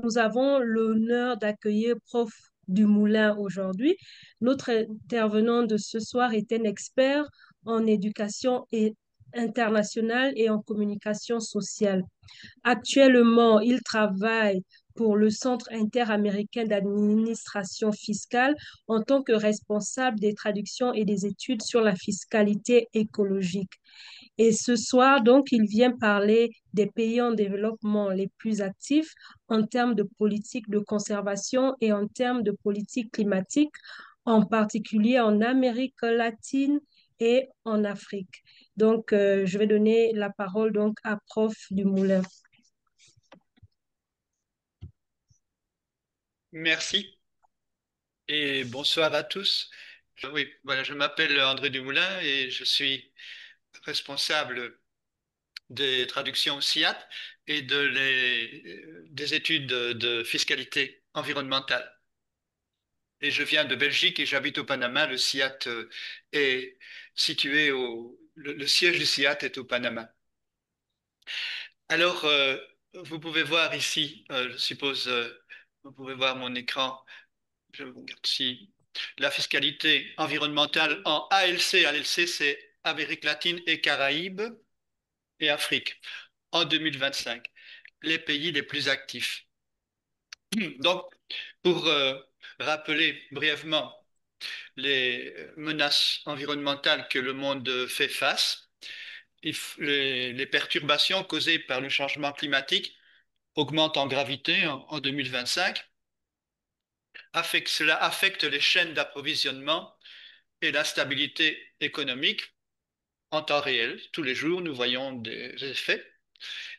nous avons l'honneur d'accueillir Prof. Dumoulin aujourd'hui. Notre intervenant de ce soir est un expert en éducation internationale et en communication sociale. Actuellement, il travaille pour le Centre interaméricain d'administration fiscale en tant que responsable des traductions et des études sur la fiscalité écologique. Et ce soir, donc, il vient parler des pays en développement les plus actifs en termes de politique de conservation et en termes de politique climatique, en particulier en Amérique latine et en Afrique. Donc, je vais donner la parole donc à Prof. Dumoulin. Merci et bonsoir à tous. Oui, voilà, je m'appelle André Dumoulin et je suis responsable des traductions SIAT et des études de fiscalité environnementale. Et je viens de Belgique et j'habite au Panama. Le SIAT est situé le siège du SIAT est au Panama. Alors, vous pouvez voir ici, je suppose, vous pouvez voir mon écran. Je regarde ici. La fiscalité environnementale en ALC. ALC, c'est Amérique latine et Caraïbes et Afrique en 2025. Les pays les plus actifs. Donc, pour rappeler brièvement les menaces environnementales que le monde fait face, les perturbations causées par le changement climatique augmentent en gravité en 2025. Cela affecte les chaînes d'approvisionnement et la stabilité économique en temps réel. Tous les jours, nous voyons des effets.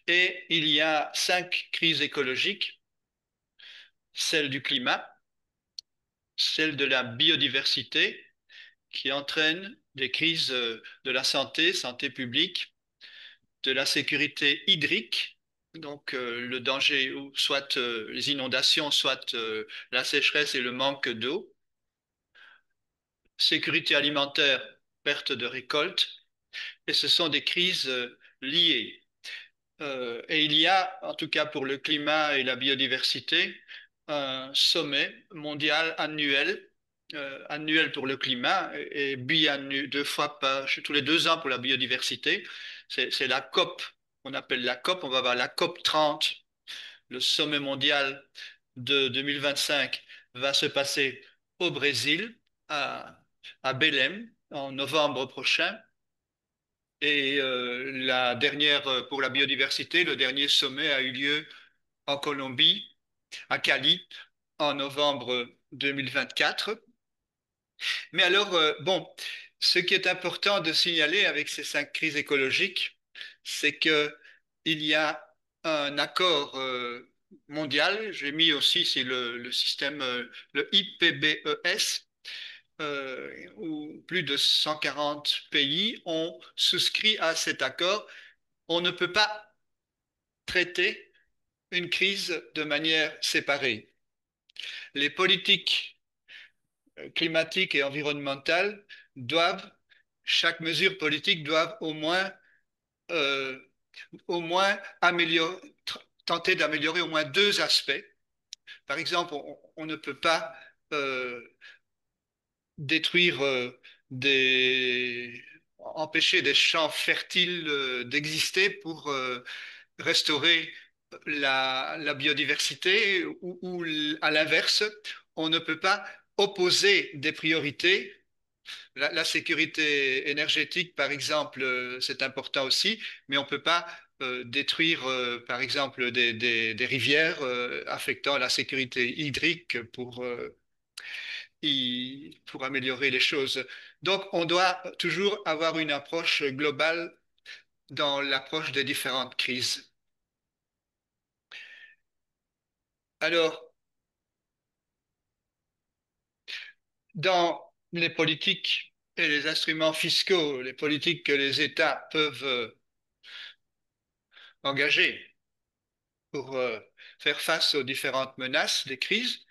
Et il y a 5 crises écologiques, celle du climat, celle de la biodiversité, qui entraîne des crises de la santé, santé publique, de la sécurité hydrique, donc le danger, ou soit les inondations, soit la sécheresse et le manque d'eau, sécurité alimentaire, perte de récolte, et ce sont des crises liées. Et il y a, en tout cas pour le climat et la biodiversité, un sommet mondial annuel pour le climat et biannuel, 2 fois tous les 2 ans pour la biodiversité. C'est la COP, on appelle la COP, on va avoir la COP 30, le sommet mondial de 2025 va se passer au Brésil, à Belém, en novembre prochain. Et la dernière, pour la biodiversité, le dernier sommet a eu lieu en Colombie, à Cali, en novembre 2024. Mais alors, bon, ce qui est important de signaler avec ces 5 crises écologiques, c'est que il y a un accord mondial. J'ai mis aussi, c'est le système, le IPBES, où plus de 140 pays ont souscrit à cet accord. On ne peut pas traiter une crise de manière séparée. Les politiques climatiques et environnementales doivent, chaque mesure politique doit euh, au moins tenter d'améliorer au moins 2 aspects. Par exemple, on ne peut pas euh, détruire empêcher des champs fertiles d'exister pour restaurer la biodiversité ou à l'inverse, on ne peut pas opposer des priorités. La sécurité énergétique, par exemple, c'est important aussi, mais on ne peut pas détruire, par exemple, des rivières affectant la sécurité hydrique pour améliorer les choses. Donc, on doit toujours avoir une approche globale dans l'approche des différentes crises. Alors, dans les politiques et les instruments fiscaux, les politiques que les États peuvent engager pour faire face aux différentes menaces des crises,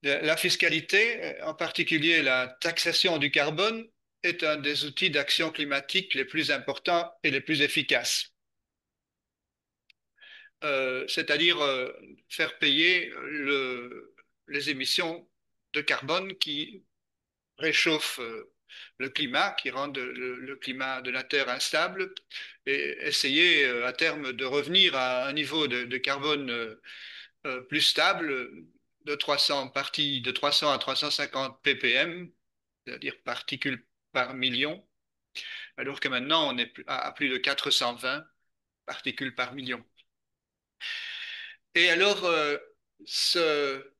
la fiscalité, en particulier la taxation du carbone, est un des outils d'action climatique les plus importants et les plus efficaces. c'est-à-dire faire payer les émissions de carbone qui réchauffent le climat, qui rendent le climat de la Terre instable, et essayer à terme de revenir à un niveau de carbone plus stable de 300 à 350 ppm, c'est-à-dire particules par million, alors que maintenant on est à plus de 420 particules par million. Et alors, ce,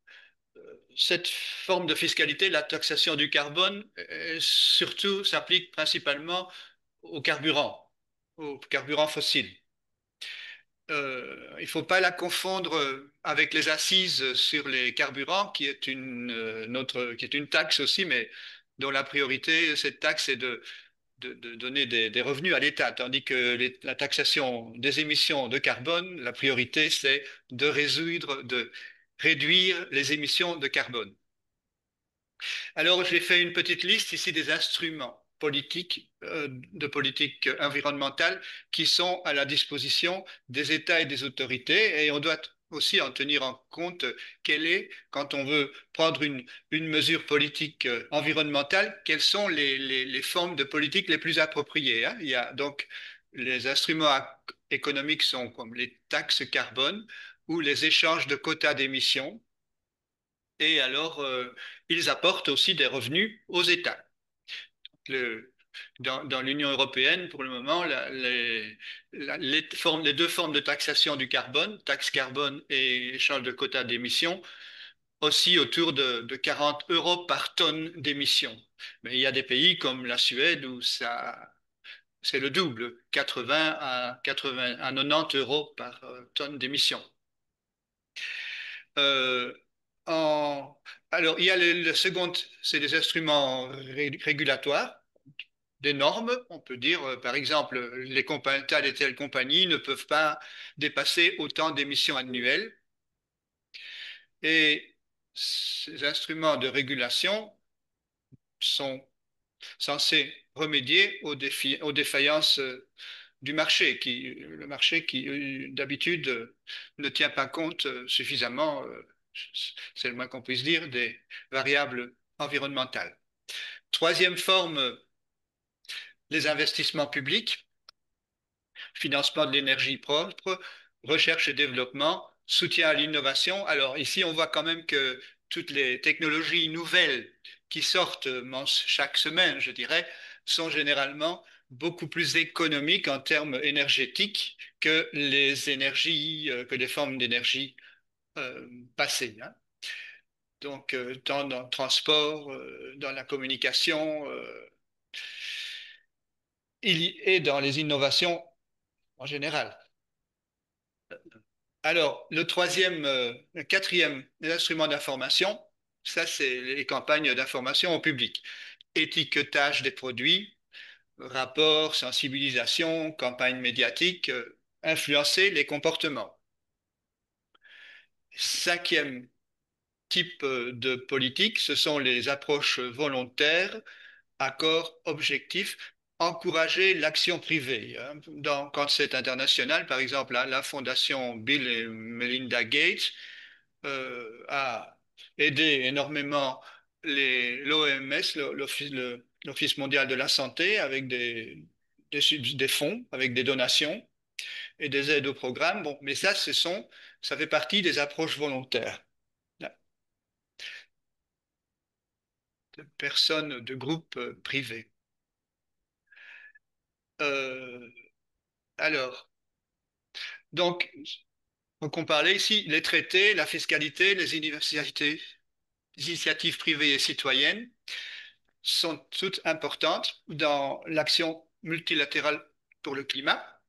cette forme de fiscalité, la taxation du carbone, surtout s'applique principalement aux carburants fossiles. Il ne faut pas la confondre avec les assises sur les carburants, qui est une taxe aussi, mais dont la priorité, cette taxe, est de donner des revenus à l'État, tandis que la taxation des émissions de carbone, la priorité, c'est de réduire les émissions de carbone. Alors, j'ai fait une petite liste ici des instruments politiques, de politique environnementale qui sont à la disposition des États et des autorités, et on doit aussi en tenir en compte quand on veut prendre une mesure politique environnementale, quelles sont les formes de politique les plus appropriées, hein. Il y a donc les instruments économiques sont comme les taxes carbone ou les échanges de quotas d'émissions, et alors ils apportent aussi des revenus aux États. Le, dans l'Union européenne, pour le moment, les deux formes de taxation du carbone, taxe carbone et échange de quotas d'émissions, oscillent autour de 40 euros par tonne d'émissions. Mais il y a des pays comme la Suède où c'est le double, 80 à 90 euros par tonne d'émissions. Euh, en- alors, il y a le second, c'est des instruments régulatoires, des normes. On peut dire, par exemple, telle et telle compagnie ne peuvent pas dépasser autant d'émissions annuelles. Et ces instruments de régulation sont censés remédier aux défaillances du marché, le marché qui d'habitude ne tient pas compte suffisamment, c'est le moins qu'on puisse dire, des variables environnementales. Troisième forme, les investissements publics, financement de l'énergie propre, recherche et développement, soutien à l'innovation. Alors ici, on voit quand même que toutes les technologies nouvelles qui sortent chaque semaine, je dirais, sont généralement beaucoup plus économiques en termes énergétiques que que les formes d'énergie passées, hein. Donc, tant dans le transport, dans la communication, et dans les innovations en général. Alors, le quatrième, les instruments d'information, ça, c'est les campagnes d'information au public. Étiquetage des produits, rapports, sensibilisation, campagne médiatique, influencer les comportements. Cinquième type de politique, ce sont les approches volontaires, accords, objectifs, encourager l'action privée, hein. Quand c'est international, par exemple, la fondation Bill et Melinda Gates a aidé énormément l'OMS, l'Office mondial de la santé, avec des fonds, avec des donations et des aides au programme. Bon, mais ça fait partie des approches volontaires de personnes, de groupes privés. Euh, alors, donc on parlait ici, les traités, la fiscalité, les initiatives privées et citoyennes sont toutes importantes dans l'action multilatérale pour le climat.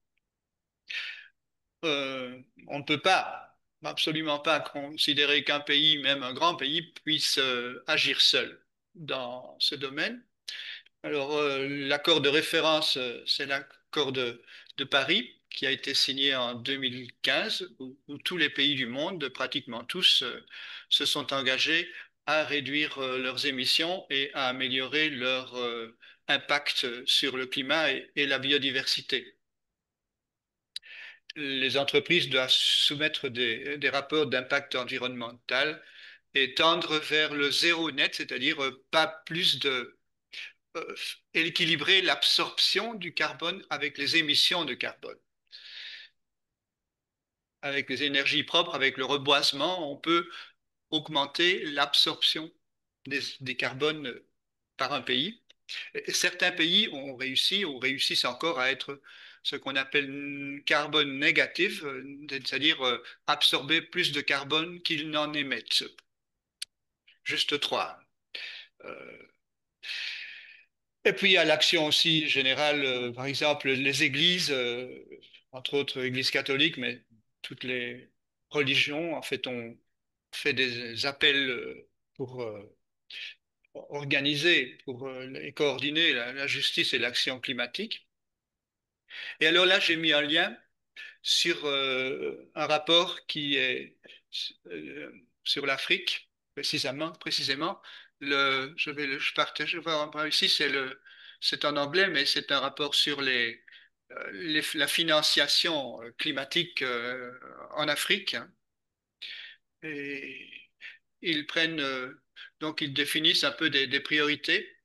On ne peut pas, absolument pas considérer qu'un pays, même un grand pays, puisse agir seul dans ce domaine. Alors, l'accord de référence, c'est l'accord de Paris qui a été signé en 2015, où tous les pays du monde, pratiquement tous, se sont engagés à réduire leurs émissions et à améliorer leur impact sur le climat et la biodiversité. les entreprises doivent soumettre des rapports d'impact environnemental et tendre vers le zéro net, c'est-à-dire pas plus de euh, équilibrer l'absorption du carbone avec les émissions de carbone. Avec les énergies propres, avec le reboisement, on peut augmenter l'absorption des carbones par un pays. Et certains pays ont réussi ou réussissent encore à être ce qu'on appelle carbone négatif, c'est-à-dire absorber plus de carbone qu'ils n'en émettent. Juste trois. Euh, Et puis il y a l'action aussi générale, par exemple les églises, entre autres l'église catholique, mais toutes les religions, en fait, ont fait des appels pour organiser, pour et coordonner la justice et l'action climatique. Et alors là, j'ai mis un lien sur un rapport qui est euh, sur l'Afrique, précisément. Je partage, je vois ici, c'est en anglais, mais c'est un rapport sur la financiation climatique en Afrique, hein. Et ils prennent, donc ils définissent un peu des priorités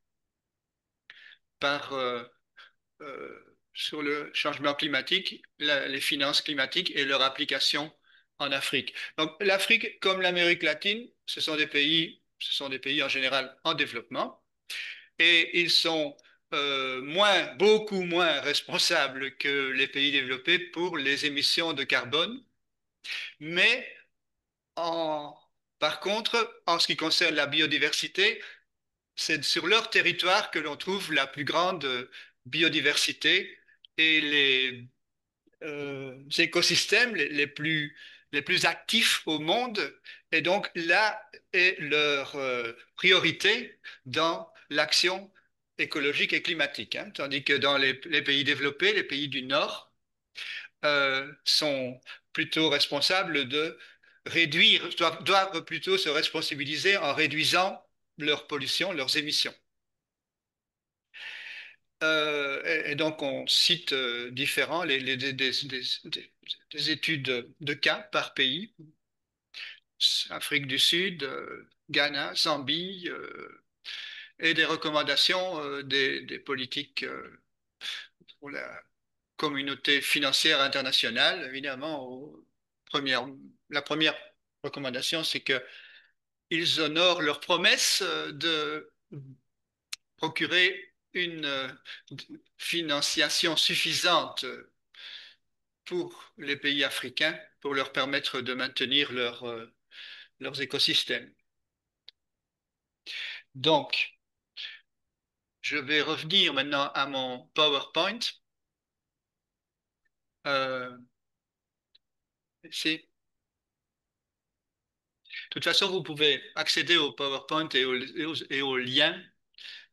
par sur le changement climatique, les finances climatiques et leur application en Afrique. Donc l'Afrique, comme l'Amérique latine, ce sont des pays en général en développement et ils sont beaucoup moins responsables que les pays développés pour les émissions de carbone, mais en, par contre, en ce qui concerne la biodiversité, c'est sur leur territoire que l'on trouve la plus grande biodiversité et les écosystèmes les plus actifs au monde. Et donc là est leur priorité dans l'action écologique et climatique, hein. Tandis que dans les pays développés, les pays du Nord, sont plutôt responsables de réduire, doivent plutôt se responsabiliser en réduisant leur pollution, leurs émissions. Et donc, on cite différents, des études de cas par pays, Afrique du Sud, Ghana, Zambie, et des recommandations des politiques pour la communauté financière internationale. Évidemment, première, la première recommandation, c'est qu'ils honorent leur promesse de procurer une financiation suffisante pour les pays africains pour leur permettre de maintenir leurs écosystèmes. Donc, je vais revenir maintenant à mon PowerPoint. Euh, ici. De toute façon, vous pouvez accéder au PowerPoint et aux liens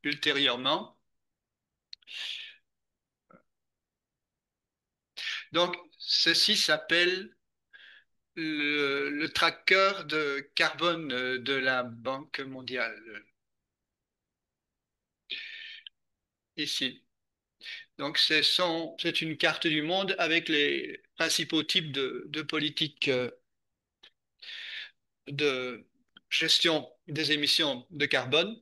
ultérieurement. Donc, ceci s'appelle le tracker de carbone de la Banque mondiale, ici. Donc, c'est une carte du monde avec les principaux types de politiques de gestion des émissions de carbone,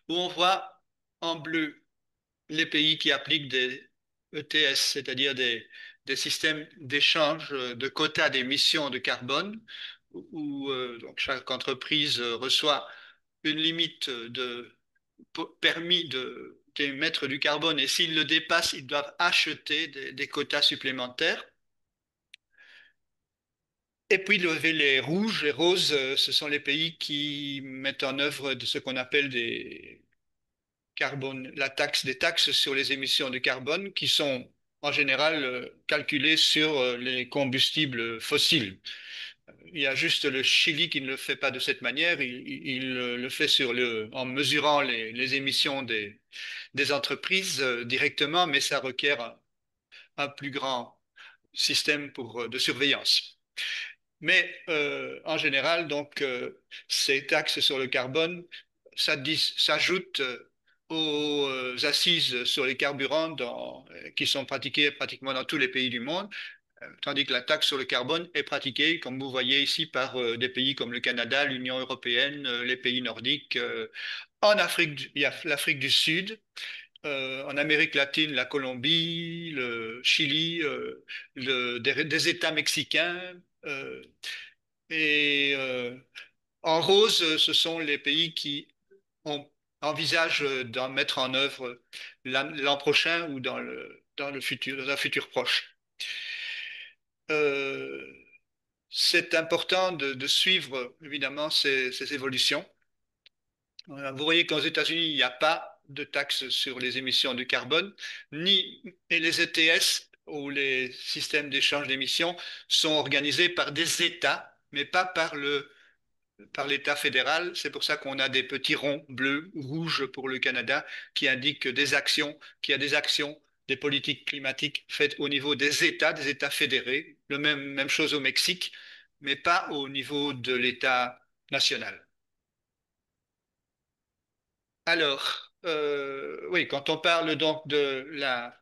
où on voit en bleu les pays qui appliquent des ETS, c'est-à-dire des systèmes d'échange de quotas d'émissions de carbone, où donc chaque entreprise reçoit une limite de permis d'émettre du carbone et s'ils le dépassent, ils doivent acheter des quotas supplémentaires. Et puis les rouges et roses, ce sont les pays qui mettent en œuvre de ce qu'on appelle des taxes sur les émissions de carbone qui sont en général calculées sur les combustibles fossiles. Il y a juste le Chili qui ne le fait pas de cette manière. Il le fait en mesurant les émissions des entreprises directement, mais ça requiert un plus grand système de surveillance. Mais en général, donc, ces taxes sur le carbone s'ajoutent aux assises sur les carburants qui sont pratiquées pratiquement dans tous les pays du monde. tandis que la taxe sur le carbone est pratiquée, comme vous voyez ici, par des pays comme le Canada, l'Union européenne, les pays nordiques. En Afrique, il y a l'Afrique du Sud. En Amérique latine, la Colombie, le Chili, des États mexicains. euh, et en rose, ce sont les pays qui envisagent d'en mettre en œuvre l'an prochain ou dans le futur, dans un futur proche. Euh, c'est important de suivre évidemment ces évolutions. Vous voyez qu'aux États-Unis, il n'y a pas de taxe sur les émissions de carbone, et les ETS ou les systèmes d'échange d'émissions sont organisés par des États, mais pas par l'État fédéral. C'est pour ça qu'on a des petits ronds bleus ou rouges pour le Canada qui indiquent qu'il y a des actions, des politiques climatiques faites au niveau des États fédérés. Même chose au Mexique, mais pas au niveau de l'État national. Alors, oui, quand on parle donc de la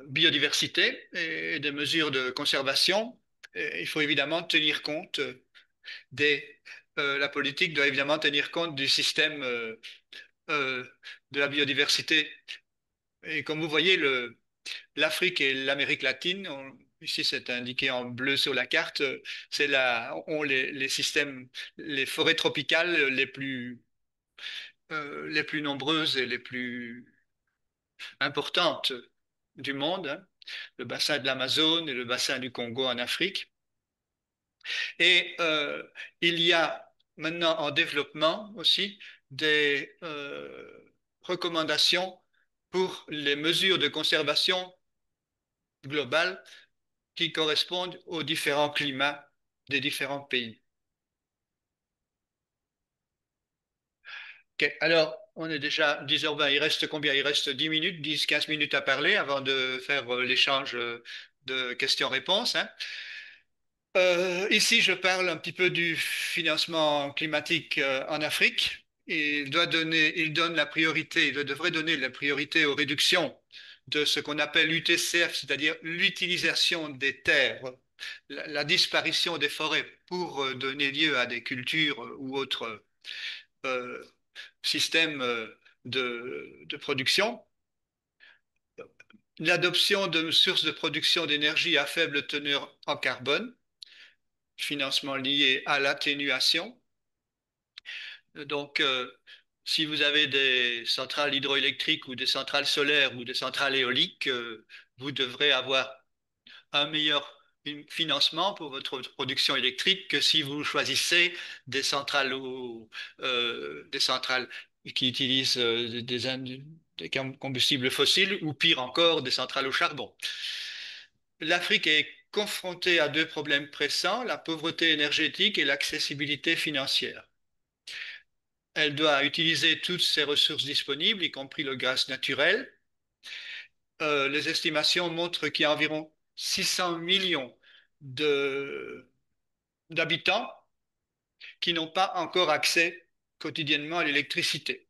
biodiversité et des mesures de conservation, il faut évidemment tenir compte la politique doit évidemment tenir compte du système euh, de la biodiversité. Et comme vous voyez, l'Afrique et l'Amérique latine, ici c'est indiqué en bleu sur la carte, ont les systèmes, les forêts tropicales les plus nombreuses et les plus importantes du monde, hein, le bassin de l'Amazone et le bassin du Congo en Afrique. Et il y a maintenant en développement aussi des recommandations pour les mesures de conservation globale qui correspondent aux différents climats des différents pays. Ok, alors, on est déjà 10h20, il reste combien? Il reste 10 minutes, 10-15 minutes à parler avant de faire l'échange de questions-réponses, hein. Ici, je parle un petit peu du financement climatique en Afrique. Il donne la priorité, il devrait donner la priorité aux réductions de ce qu'on appelle l'UTCF, c'est-à-dire l'utilisation des terres, la disparition des forêts pour donner lieu à des cultures ou autres euh, systèmes de production. L'adoption de sources de production d'énergie à faible teneur en carbone, financement lié à l'atténuation. Donc, si vous avez des centrales hydroélectriques ou des centrales solaires ou des centrales éoliques, vous devrez avoir un meilleur financement pour votre production électrique que si vous choisissez des centrales qui utilisent des combustibles fossiles ou pire encore, des centrales au charbon. L'Afrique est confrontée à deux problèmes pressants, la pauvreté énergétique et l'accessibilité financière. Elle doit utiliser toutes ses ressources disponibles, y compris le gaz naturel. Les estimations montrent qu'il y a environ 600 millions d'habitants qui n'ont pas encore accès quotidiennement à l'électricité.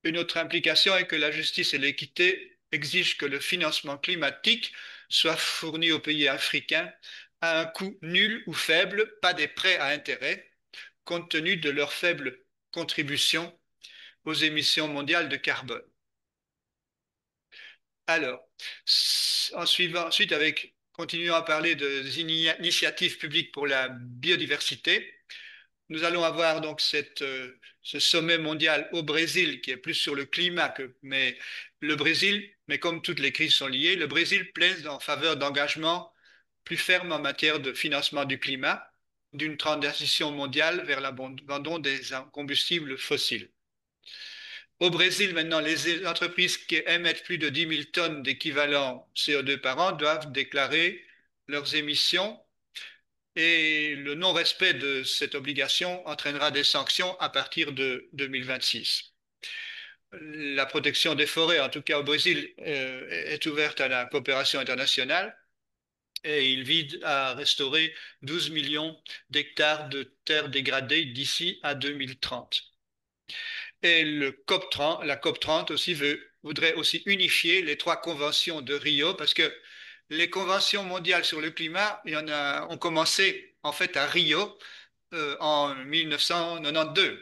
Une autre implication est que la justice et l'équité exigent que le financement climatique soit fourni aux pays africains à un coût nul ou faible, pas des prêts à intérêt, compte tenu de leur faible contribution aux émissions mondiales de carbone. Alors, ensuite, continuons à parler des initiatives publiques pour la biodiversité. Nous allons avoir donc ce sommet mondial au Brésil qui est plus sur le climat mais le Brésil, mais comme toutes les crises sont liées, le Brésil plaide en faveur d'engagements plus fermes en matière de financement du climat, d'une transition mondiale vers l'abandon des combustibles fossiles. Au Brésil, maintenant, les entreprises qui émettent plus de 10 000 tonnes d'équivalent CO2 par an doivent déclarer leurs émissions et le non-respect de cette obligation entraînera des sanctions à partir de 2026. La protection des forêts, en tout cas au Brésil, est ouverte à la coopération internationale et il vise à restaurer 12 millions d'hectares de terres dégradées d'ici à 2030. Et la COP 30 aussi voudrait aussi unifier les trois conventions de Rio parce que Les conventions mondiales sur le climat, ont commencé en fait à Rio en 1992.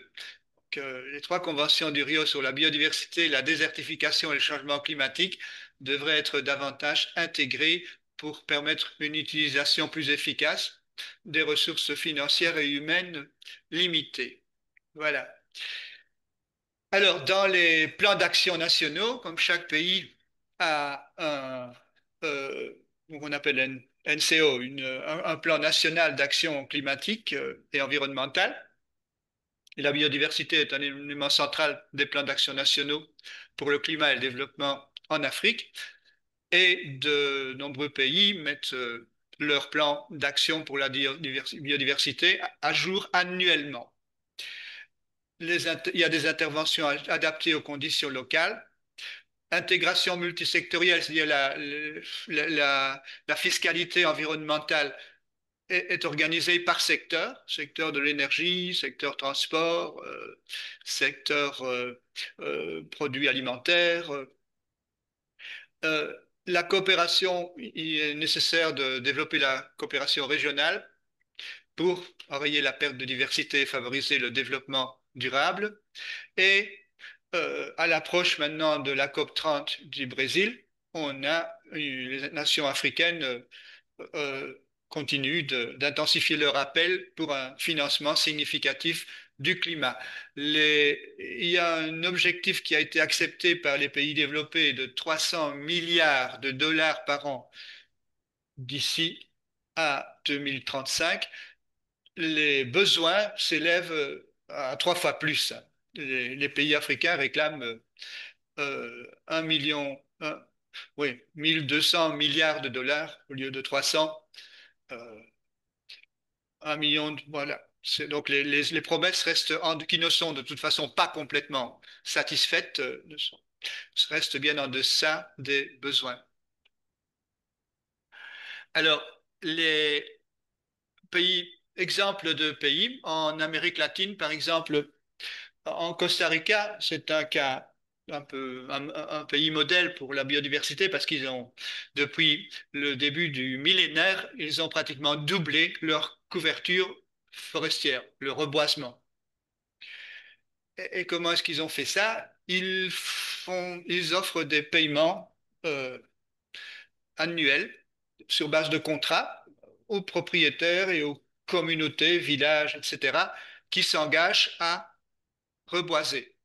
Les trois conventions du Rio sur la biodiversité, la désertification et le changement climatique devraient être davantage intégrées pour permettre une utilisation plus efficace des ressources financières et humaines limitées. Voilà. Alors, dans les plans d'action nationaux, comme chaque pays a euh, qu'on appelle NCO, un plan national d'action climatique et environnementale, et la biodiversité est un élément central des plans d'action nationaux pour le climat et le développement en Afrique. Et de nombreux pays mettent leur plan d'action pour la biodiversité à jour annuellement. Il y a des interventions adaptées aux conditions locales. Intégration multisectorielle, c'est-à-dire la fiscalité environnementale est organisée par secteur, secteur de l'énergie, secteur transport, secteur produits alimentaires. Euh, la coopération, il est nécessaire de développer la coopération régionale pour enrayer la perte de diversité et favoriser le développement durable. Et à l'approche maintenant de la COP30 du Brésil, les nations africaines euh, continuent d'intensifier leur appel pour un financement significatif du climat. Il y a un objectif qui a été accepté par les pays développés de 300 milliards de dollars par an d'ici à 2035. Les besoins s'élèvent à 3 fois plus. Les pays africains réclament 1 million, oui, 1200 milliards de dollars au lieu de 300, 1 million, voilà. Donc les promesses qui ne sont de toute façon pas complètement satisfaites, restent bien en deçà des besoins. Alors, les exemples de pays, en Amérique latine, par exemple, en Costa Rica, c'est un cas un pays modèle pour la biodiversité parce qu'ils ont, depuis le début du millénaire, ils ont pratiquement doublé leur couverture forestière, le reboisement. Et comment est-ce qu'ils ont fait ça? Ils offrent des paiements euh, annuels sur base de contrats aux propriétaires et aux communautés, villages, etc., qui s'engagent à reboiser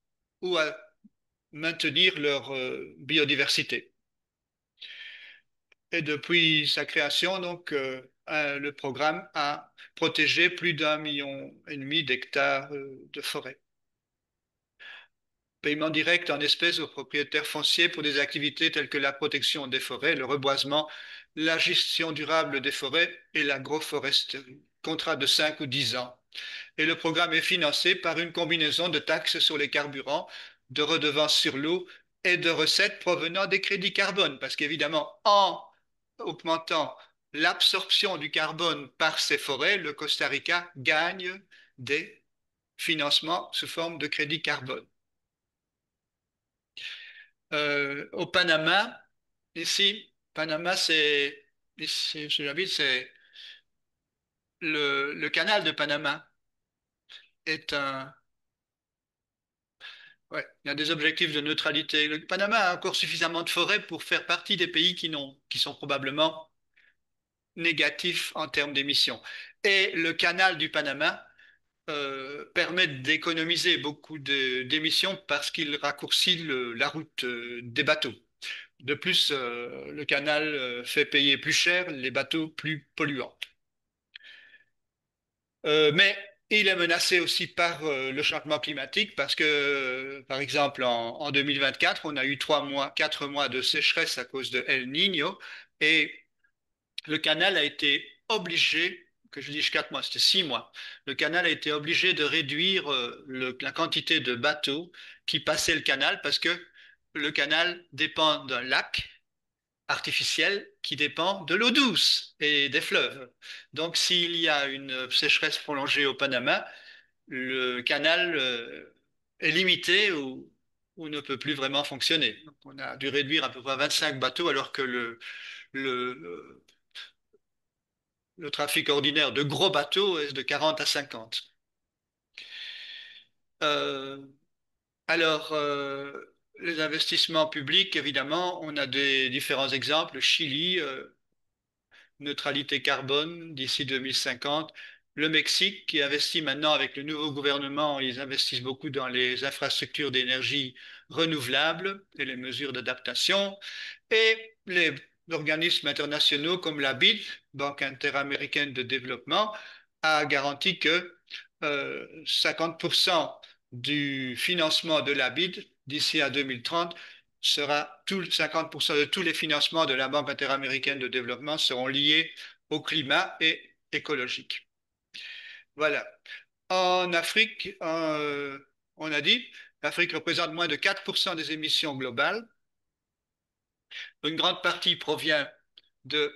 ou à maintenir leur biodiversité. Et depuis sa création, donc, le programme a protégé plus d'1,5 million d'hectares de forêt. Paiement direct en espèces aux propriétaires fonciers pour des activités telles que la protection des forêts, le reboisement, la gestion durable des forêts et l'agroforesterie. Contrat de 5 ou 10 ans. Et le programme est financé par une combinaison de taxes sur les carburants, de redevances sur l'eau et de recettes provenant des crédits carbone. Parce qu'évidemment, en augmentant l'absorption du carbone par ces forêts, le Costa Rica gagne des financements sous forme de crédits carbone. Au Panama, ici, Panama, ici, je j'habite, c'est le canal de Panama est ouais, il y a des objectifs de neutralité. Le Panama a encore suffisamment de forêts pour faire partie des pays qui sont probablement négatifs en termes d'émissions. Et le canal du Panama permet d'économiser beaucoup d'émissions parce qu'il raccourcit la route des bateaux. De plus, le canal fait payer plus cher les bateaux plus polluants. Mais il est menacé aussi par le changement climatique parce que, par exemple, en 2024, on a eu 4 mois de sécheresse à cause de El Niño et le canal a été obligé, que je dis 4 mois, c'était 6 mois, le canal a été obligé de réduire la quantité de bateaux qui passaient le canal parce que le canal dépend d'un lac artificielle qui dépend de l'eau douce et des fleuves. Donc, s'il y a une sécheresse prolongée au Panama, le canal est limité ou ne peut plus vraiment fonctionner. Donc, on a dû réduire à peu près 25 bateaux alors que le, le trafic ordinaire de gros bateaux est de 40 à 50. Euh, les investissements publics, évidemment, on a des différents exemples. Chili, neutralité carbone d'ici 2050. Le Mexique, qui investit maintenant avec le nouveau gouvernement, ils investissent beaucoup dans les infrastructures d'énergie renouvelables et les mesures d'adaptation. Et les organismes internationaux comme la BID, Banque interaméricaine de développement, a garanti que 50% du financement de la BID d'ici à 2030 sera 50% de tous les financements de la Banque interaméricaine de développement seront liés au climat et écologique. Voilà. En Afrique, on a dit, l'Afrique représente moins de 4% des émissions globales. Une grande partie provient de,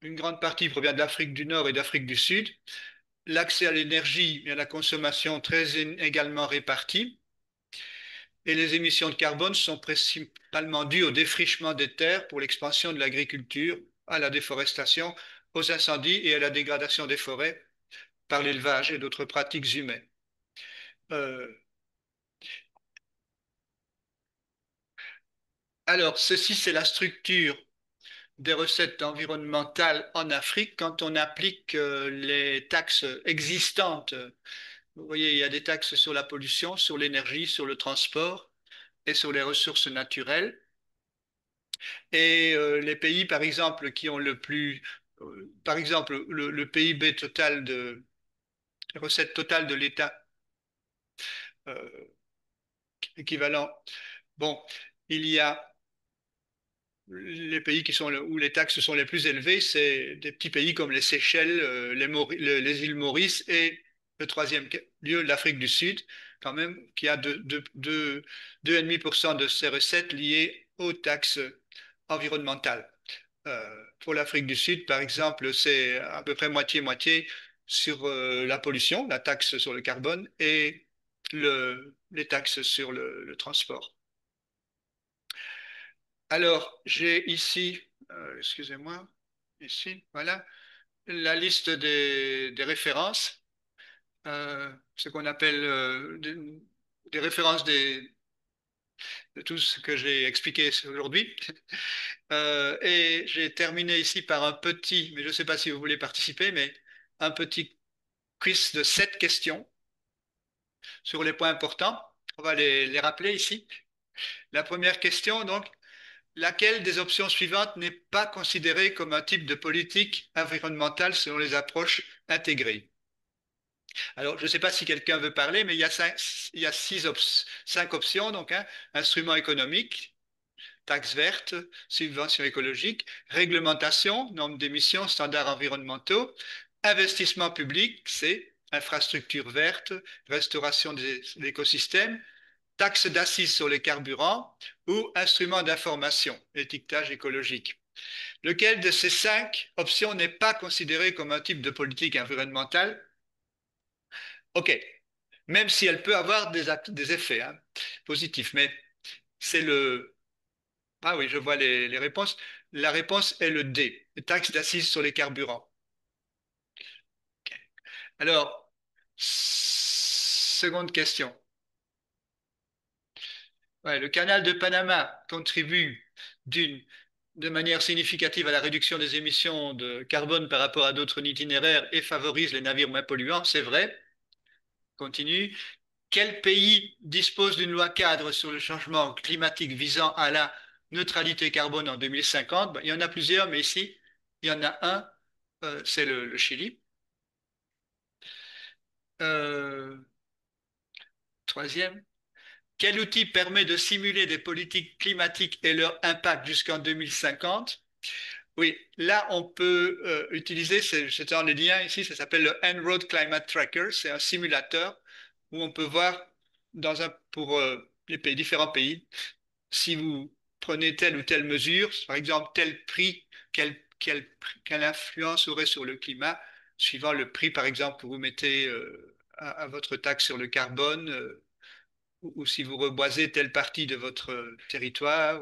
une grande partie provient de l'Afrique du Nord et d'Afrique du Sud. L'accès à l'énergie et à la consommation très également répartis. Et les émissions de carbone sont principalement dues au défrichement des terres pour l'expansion de l'agriculture, à la déforestation, aux incendies et à la dégradation des forêts par l'élevage et d'autres pratiques humaines. Euh, alors, ceci, c'est la structure des recettes environnementales en Afrique quand on applique les taxes existantes. Vous voyez, il y a des taxes sur la pollution, sur l'énergie, sur le transport et sur les ressources naturelles. Et les pays, par exemple, qui ont par exemple, le PIB total les recettes totales de l'État euh, équivalent. Bon, il y a les pays où les taxes sont les plus élevées, c'est des petits pays comme les Seychelles, les îles Maurice et le troisième lieu, l'Afrique du Sud, quand même, qui a 2,5% de ses recettes liées aux taxes environnementales. Pour l'Afrique du Sud, par exemple, c'est à peu près moitié-moitié sur la pollution, la taxe sur le carbone, et les taxes sur le transport. Alors, j'ai ici, excusez-moi, ici, voilà, la liste des références, ce qu'on appelle des références de tout ce que j'ai expliqué aujourd'hui. Et j'ai terminé ici par un petit, mais je ne sais pas si vous voulez participer, mais un petit quiz de 7 questions sur les points importants. On va les rappeler ici. La première question, donc, laquelle des options suivantes n'est pas considérée comme un type de politique environnementale selon les approches intégrées? Alors, je ne sais pas si quelqu'un veut parler, mais il y a 5 options. Donc, hein, instruments économiques, taxes vertes, subventions écologiques, réglementation, normes d'émissions, standards environnementaux, investissement public, c'est infrastructures vertes, restauration des écosystèmes, taxe d'assises sur les carburants ou instruments d'information, étiquetage écologique. Lequel de ces 5 options n'est pas considéré comme un type de politique environnementale? OK, même si elle peut avoir des effets hein, positifs, mais c'est le... Ah oui, je vois les réponses. La réponse est le D, taxe d'assises sur les carburants. OK. Alors, seconde question. Ouais, le canal de Panama contribue de manière significative à la réduction des émissions de carbone par rapport à d'autres itinéraires et favorise les navires moins polluants, c'est vrai. Continue. Quel pays dispose d'une loi cadre sur le changement climatique visant à la neutralité carbone en 2050? Ben, il y en a plusieurs, mais ici, il y en a un, c'est le Chili. Euh, troisième, quel outil permet de simuler des politiques climatiques et leur impact jusqu'en 2050? Oui, là, on peut utiliser, c'est dans les liens ici, ça s'appelle le En-Road Climate Tracker. C'est un simulateur où on peut voir pour les différents pays, si vous prenez telle ou telle mesure, par exemple, tel prix, quelle influence aurait sur le climat, suivant le prix, par exemple, que vous mettez à votre taxe sur le carbone. ou si vous reboisez telle partie de votre territoire,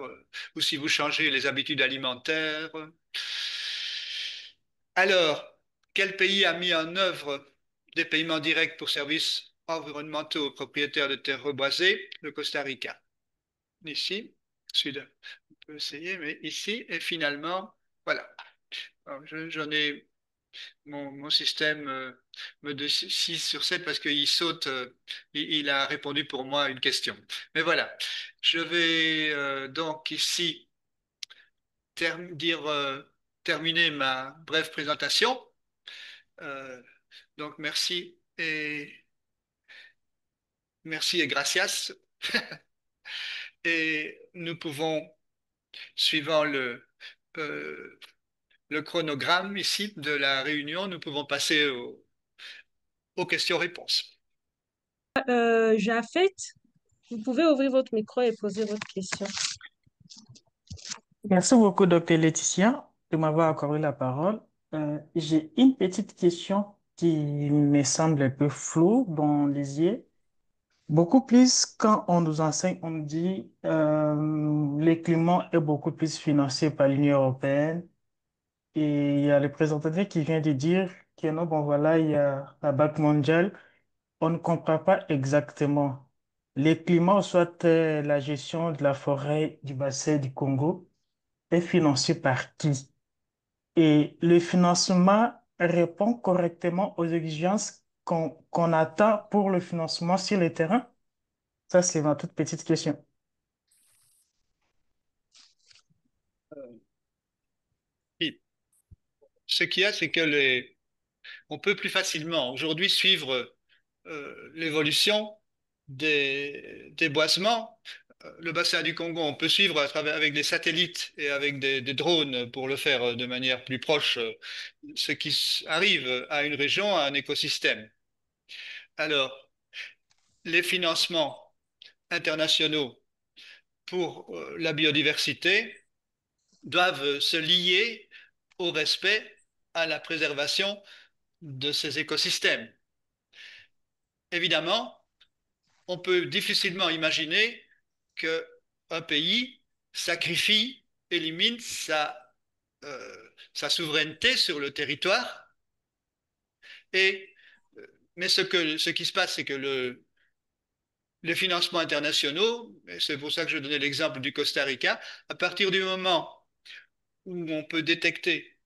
ou si vous changez les habitudes alimentaires. Alors, quel pays a mis en œuvre des paiements directs pour services environnementaux aux propriétaires de terres reboisées? Le Costa Rica. Ici, sud, on peut essayer, mais ici, et finalement, voilà. Alors, j'en ai mon système me de 6 sur 7 parce qu'il saute, il a répondu pour moi à une question. Mais voilà, je vais donc ici dire, terminer ma brève présentation. Euh, donc merci et gracias. Et nous pouvons, suivant euh, le chronogramme ici de la réunion, nous pouvons passer aux questions-réponses. Jafet, vous pouvez ouvrir votre micro et poser votre question. Merci beaucoup, docteur Laetitia, de m'avoir accordé la parole. J'ai une petite question qui me semble un peu floue dans les yeux. Beaucoup plus quand on nous enseigne, on nous dit le climat est beaucoup plus financé par l'Union européenne. Et il y a le présentateur qui vient de dire que non, bon voilà, il y a la Banque mondiale. On ne comprend pas exactement. Le climat, ou soit la gestion de la forêt du bassin du Congo, est financé par qui? Et le financement répond correctement aux exigences qu'on attend pour le financement sur le terrain? Ça, c'est ma toute petite question. Oui. Ce qu'il y a, c'est que on peut plus facilement aujourd'hui suivre l'évolution des boisements. Le bassin du Congo, on peut suivre à travers, avec des satellites et avec des drones pour le faire de manière plus proche, ce qui arrive à une région, à un écosystème. Alors, les financements internationaux pour la biodiversité doivent se lier au respect, à la préservation de ces écosystèmes. Évidemment, on peut difficilement imaginer qu'un pays sacrifie, élimine sa souveraineté sur le territoire. Et, mais ce qui se passe, c'est que les financements internationaux, et c'est pour ça que je donnais l'exemple du Costa Rica, à partir du moment où on peut détecter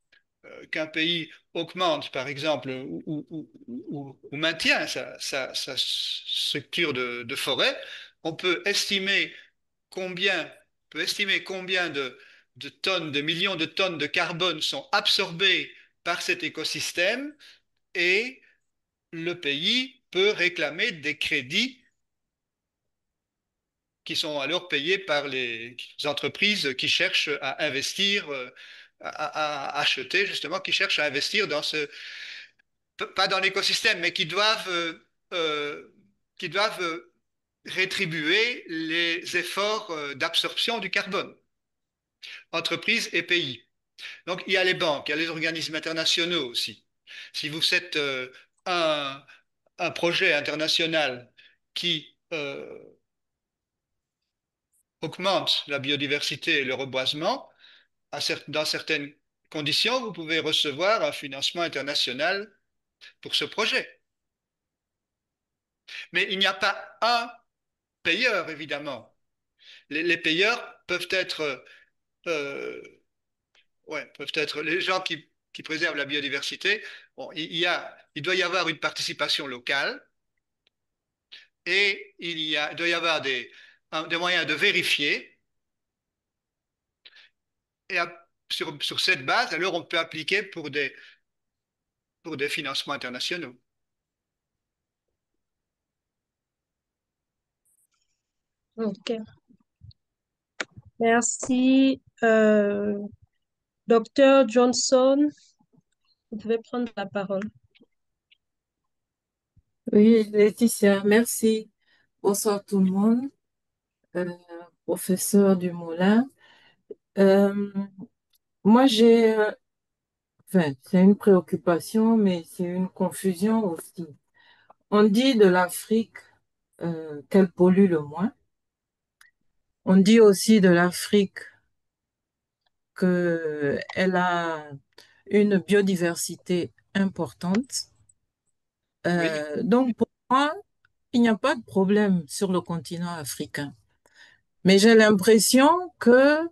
qu'un pays augmente, par exemple, ou maintient sa structure de forêt, on combien, peut estimer combien de tonnes, de millions de tonnes de carbone sont absorbées par cet écosystème et le pays peut réclamer des crédits qui sont alors payés par les entreprises qui cherchent à investir, à acheter justement, qui cherchent à investir dans pas dans l'écosystème, mais euh, qui doivent rétribuer les efforts d'absorption du carbone, entreprises et pays. Donc il y a les banques, il y a les organismes internationaux aussi. Si vous faites un projet international qui augmente la biodiversité et le reboisement, dans certaines conditions, vous pouvez recevoir un financement international pour ce projet. Mais il n'y a pas un payeur, évidemment. Les payeurs euh, peuvent être les gens qui préservent la biodiversité. Bon, il doit y avoir une participation locale et il doit y avoir des moyens de vérifier. Et sur cette base, alors on peut appliquer pour des financements internationaux. OK. Merci. Docteur Johnson, vous pouvez prendre la parole. Oui, Laetitia, merci. Bonsoir tout le monde. Euh, Professeur Dumoulin. Euh, Moi, enfin, c'est une préoccupation, mais c'est une confusion aussi. On dit de l'Afrique qu'elle pollue le moins. On dit aussi de l'Afrique qu'elle a une biodiversité importante. Oui, Donc, pour moi, il n'y a pas de problème sur le continent africain. Mais j'ai l'impression que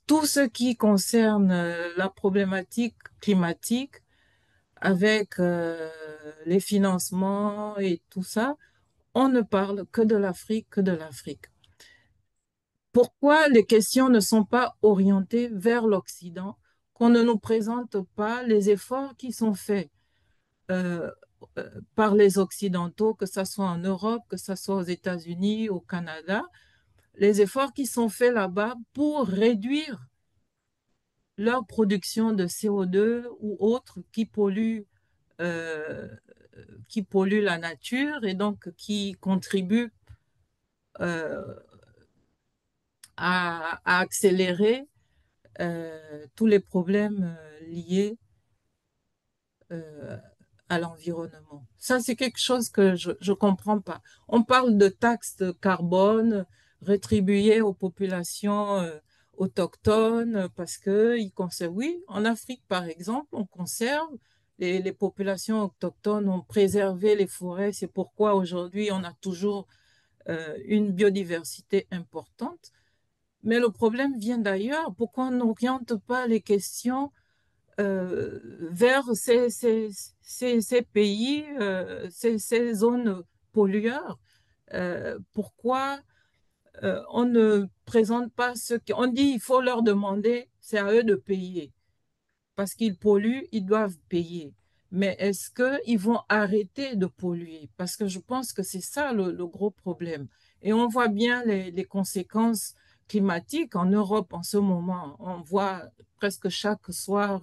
tout ce qui concerne la problématique climatique avec les financements et tout ça, on ne parle que de l'Afrique, que de l'Afrique. Pourquoi les questions ne sont pas orientées vers l'Occident, qu'on ne nous présente pas les efforts qui sont faits euh, par les Occidentaux, que ce soit en Europe, que ce soit aux États-Unis, au Canada, les efforts qui sont faits là-bas pour réduire leur production de CO2 ou autres euh, qui polluent la nature et donc qui contribuent euh, à accélérer tous les problèmes liés euh, à l'environnement. Ça, c'est quelque chose que je ne comprends pas. On parle de taxes de carbone rétribuées aux populations autochtones parce qu'ils conservent, oui, en Afrique, par exemple, on conserve, les populations autochtones ont préservé les forêts. C'est pourquoi aujourd'hui, on a toujours une biodiversité importante. Mais le problème vient d'ailleurs. Pourquoi on n'oriente pas les questions vers ces pays, ces zones pollueurs? Pourquoi on ne présente pas ce qu'on dit, il faut leur demander, c'est à eux de payer parce qu'ils polluent, ils doivent payer. Mais est-ce qu'ils vont arrêter de polluer? Parce que je pense que c'est ça le gros problème. Et on voit bien les conséquences climatiques en Europe en ce moment. On voit presque chaque soir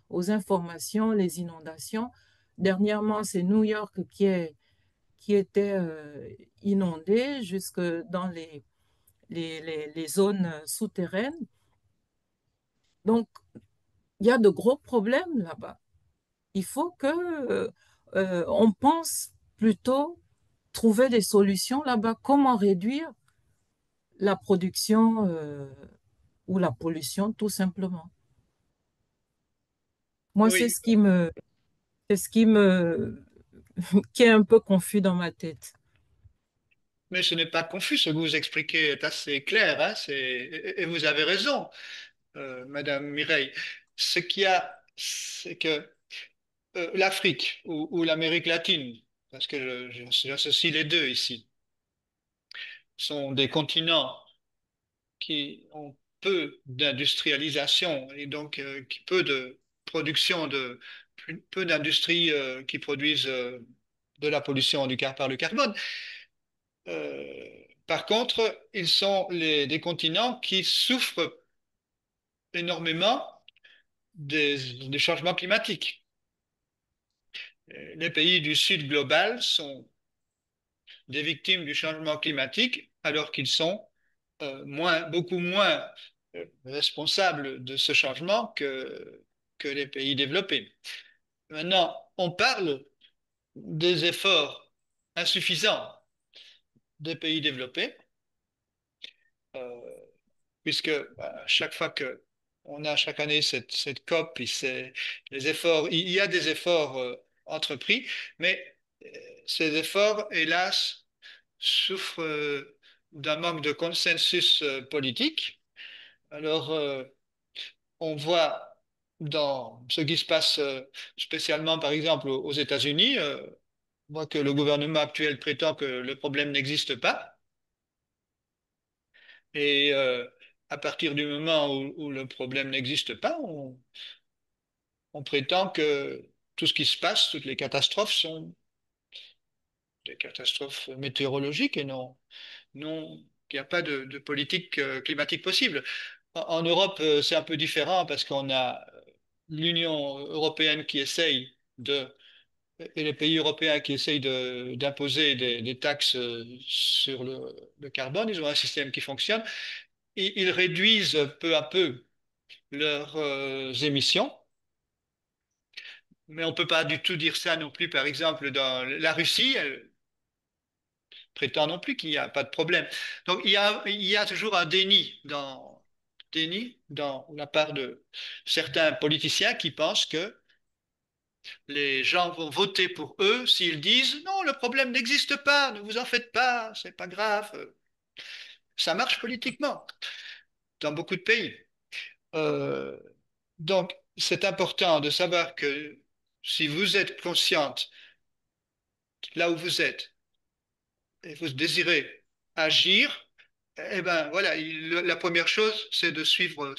aux informations les inondations. Dernièrement, c'est New York qui était inondé jusque dans les zones souterraines. Donc, il y a de gros problèmes là-bas. Il faut que on pense plutôt trouver des solutions là-bas. Comment réduire la production ou la pollution, tout simplement. Moi, oui, c'est ce qui me, qui est un peu confus dans ma tête. mais ce n'est pas confus, ce que vous expliquez est assez clair, hein, et vous avez raison, Madame Mireille. Ce qu'il y a, c'est que l'Afrique ou l'Amérique latine, parce que j'associe les deux ici, sont des continents qui ont peu d'industrialisation et donc qui peu de production peu d'industries qui produisent de la pollution par le carbone. Par contre, ils sont des continents qui souffrent énormément des changements climatiques. Les pays du Sud global sont des victimes du changement climatique alors qu'ils sont beaucoup moins responsables de ce changement que les pays développés. Maintenant, on parle des efforts insuffisants des pays développés, euh, puisque chaque fois que on a chaque année cette COP, les efforts, il y a des efforts entrepris, mais ces efforts, hélas, souffrent d'un manque de consensus politique. Alors, on voit dans ce qui se passe spécialement, par exemple, aux États-Unis, on voit que le gouvernement actuel prétend que le problème n'existe pas. Et à partir du moment où le problème n'existe pas, on prétend que tout ce qui se passe, toutes les catastrophes sont des catastrophes météorologiques et non, il n'y a pas de politique climatique possible. En Europe, c'est un peu différent parce qu'on a l'Union européenne qui essaye et les pays européens qui essayent d'imposer des taxes sur le carbone. Ils ont un système qui fonctionne. Ils réduisent peu à peu leurs émissions. Mais on ne peut pas du tout dire ça non plus, par exemple, dans la Russie. prétend non plus qu'il n'y a pas de problème. Donc il y a toujours un déni dans la part de certains politiciens qui pensent que les gens vont voter pour eux s'ils disent non, le problème n'existe pas, ne vous en faites pas, c'est pas grave. Ça marche politiquement dans beaucoup de pays. Euh, donc, c'est important de savoir que si vous êtes consciente là où vous êtes et vous désirez agir, eh ben voilà, la première chose, c'est de suivre,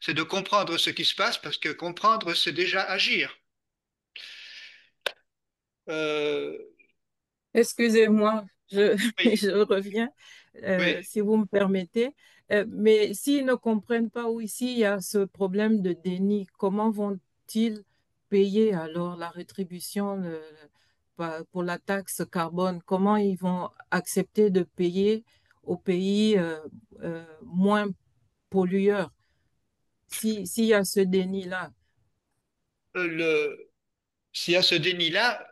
c'est de comprendre ce qui se passe parce que comprendre, c'est déjà agir. Euh, Excusez-moi, oui, je reviens, oui. si vous me permettez. Mais s'ils ne comprennent pas ou ici il y a ce problème de déni, comment vont-ils payer alors la rétribution pour la taxe carbone? Comment ils vont accepter de payer aux pays moins pollueurs s'il y a ce déni-là? Le, S'il y a ce déni-là,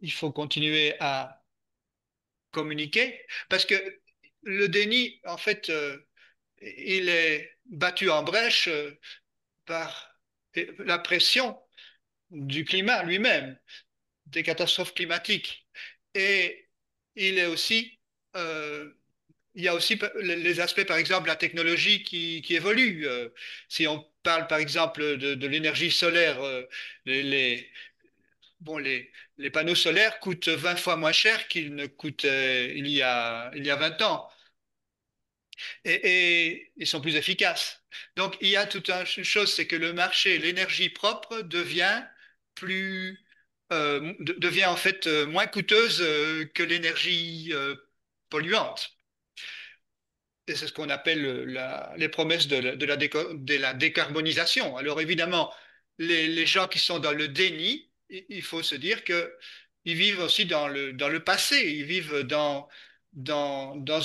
il faut continuer à communiquer parce que le déni, en fait, il est battu en brèche par la pression du climat lui-même, des catastrophes climatiques. Et il est aussi, euh, il y a aussi les aspects, par exemple, la technologie qui évolue. Si on parle, par exemple, de l'énergie solaire, les, bon, les panneaux solaires coûtent 20 fois moins cher qu'ils ne coûtaient il y a 20 ans et ils sont plus efficaces. Donc, il y a toute une chose, c'est que le marché, l'énergie propre devient en fait moins coûteuse que l'énergie polluante. Et c'est ce qu'on appelle les promesses de la décarbonisation. Alors évidemment, les gens qui sont dans le déni, il faut se dire que ils vivent aussi dans le passé, ils vivent dans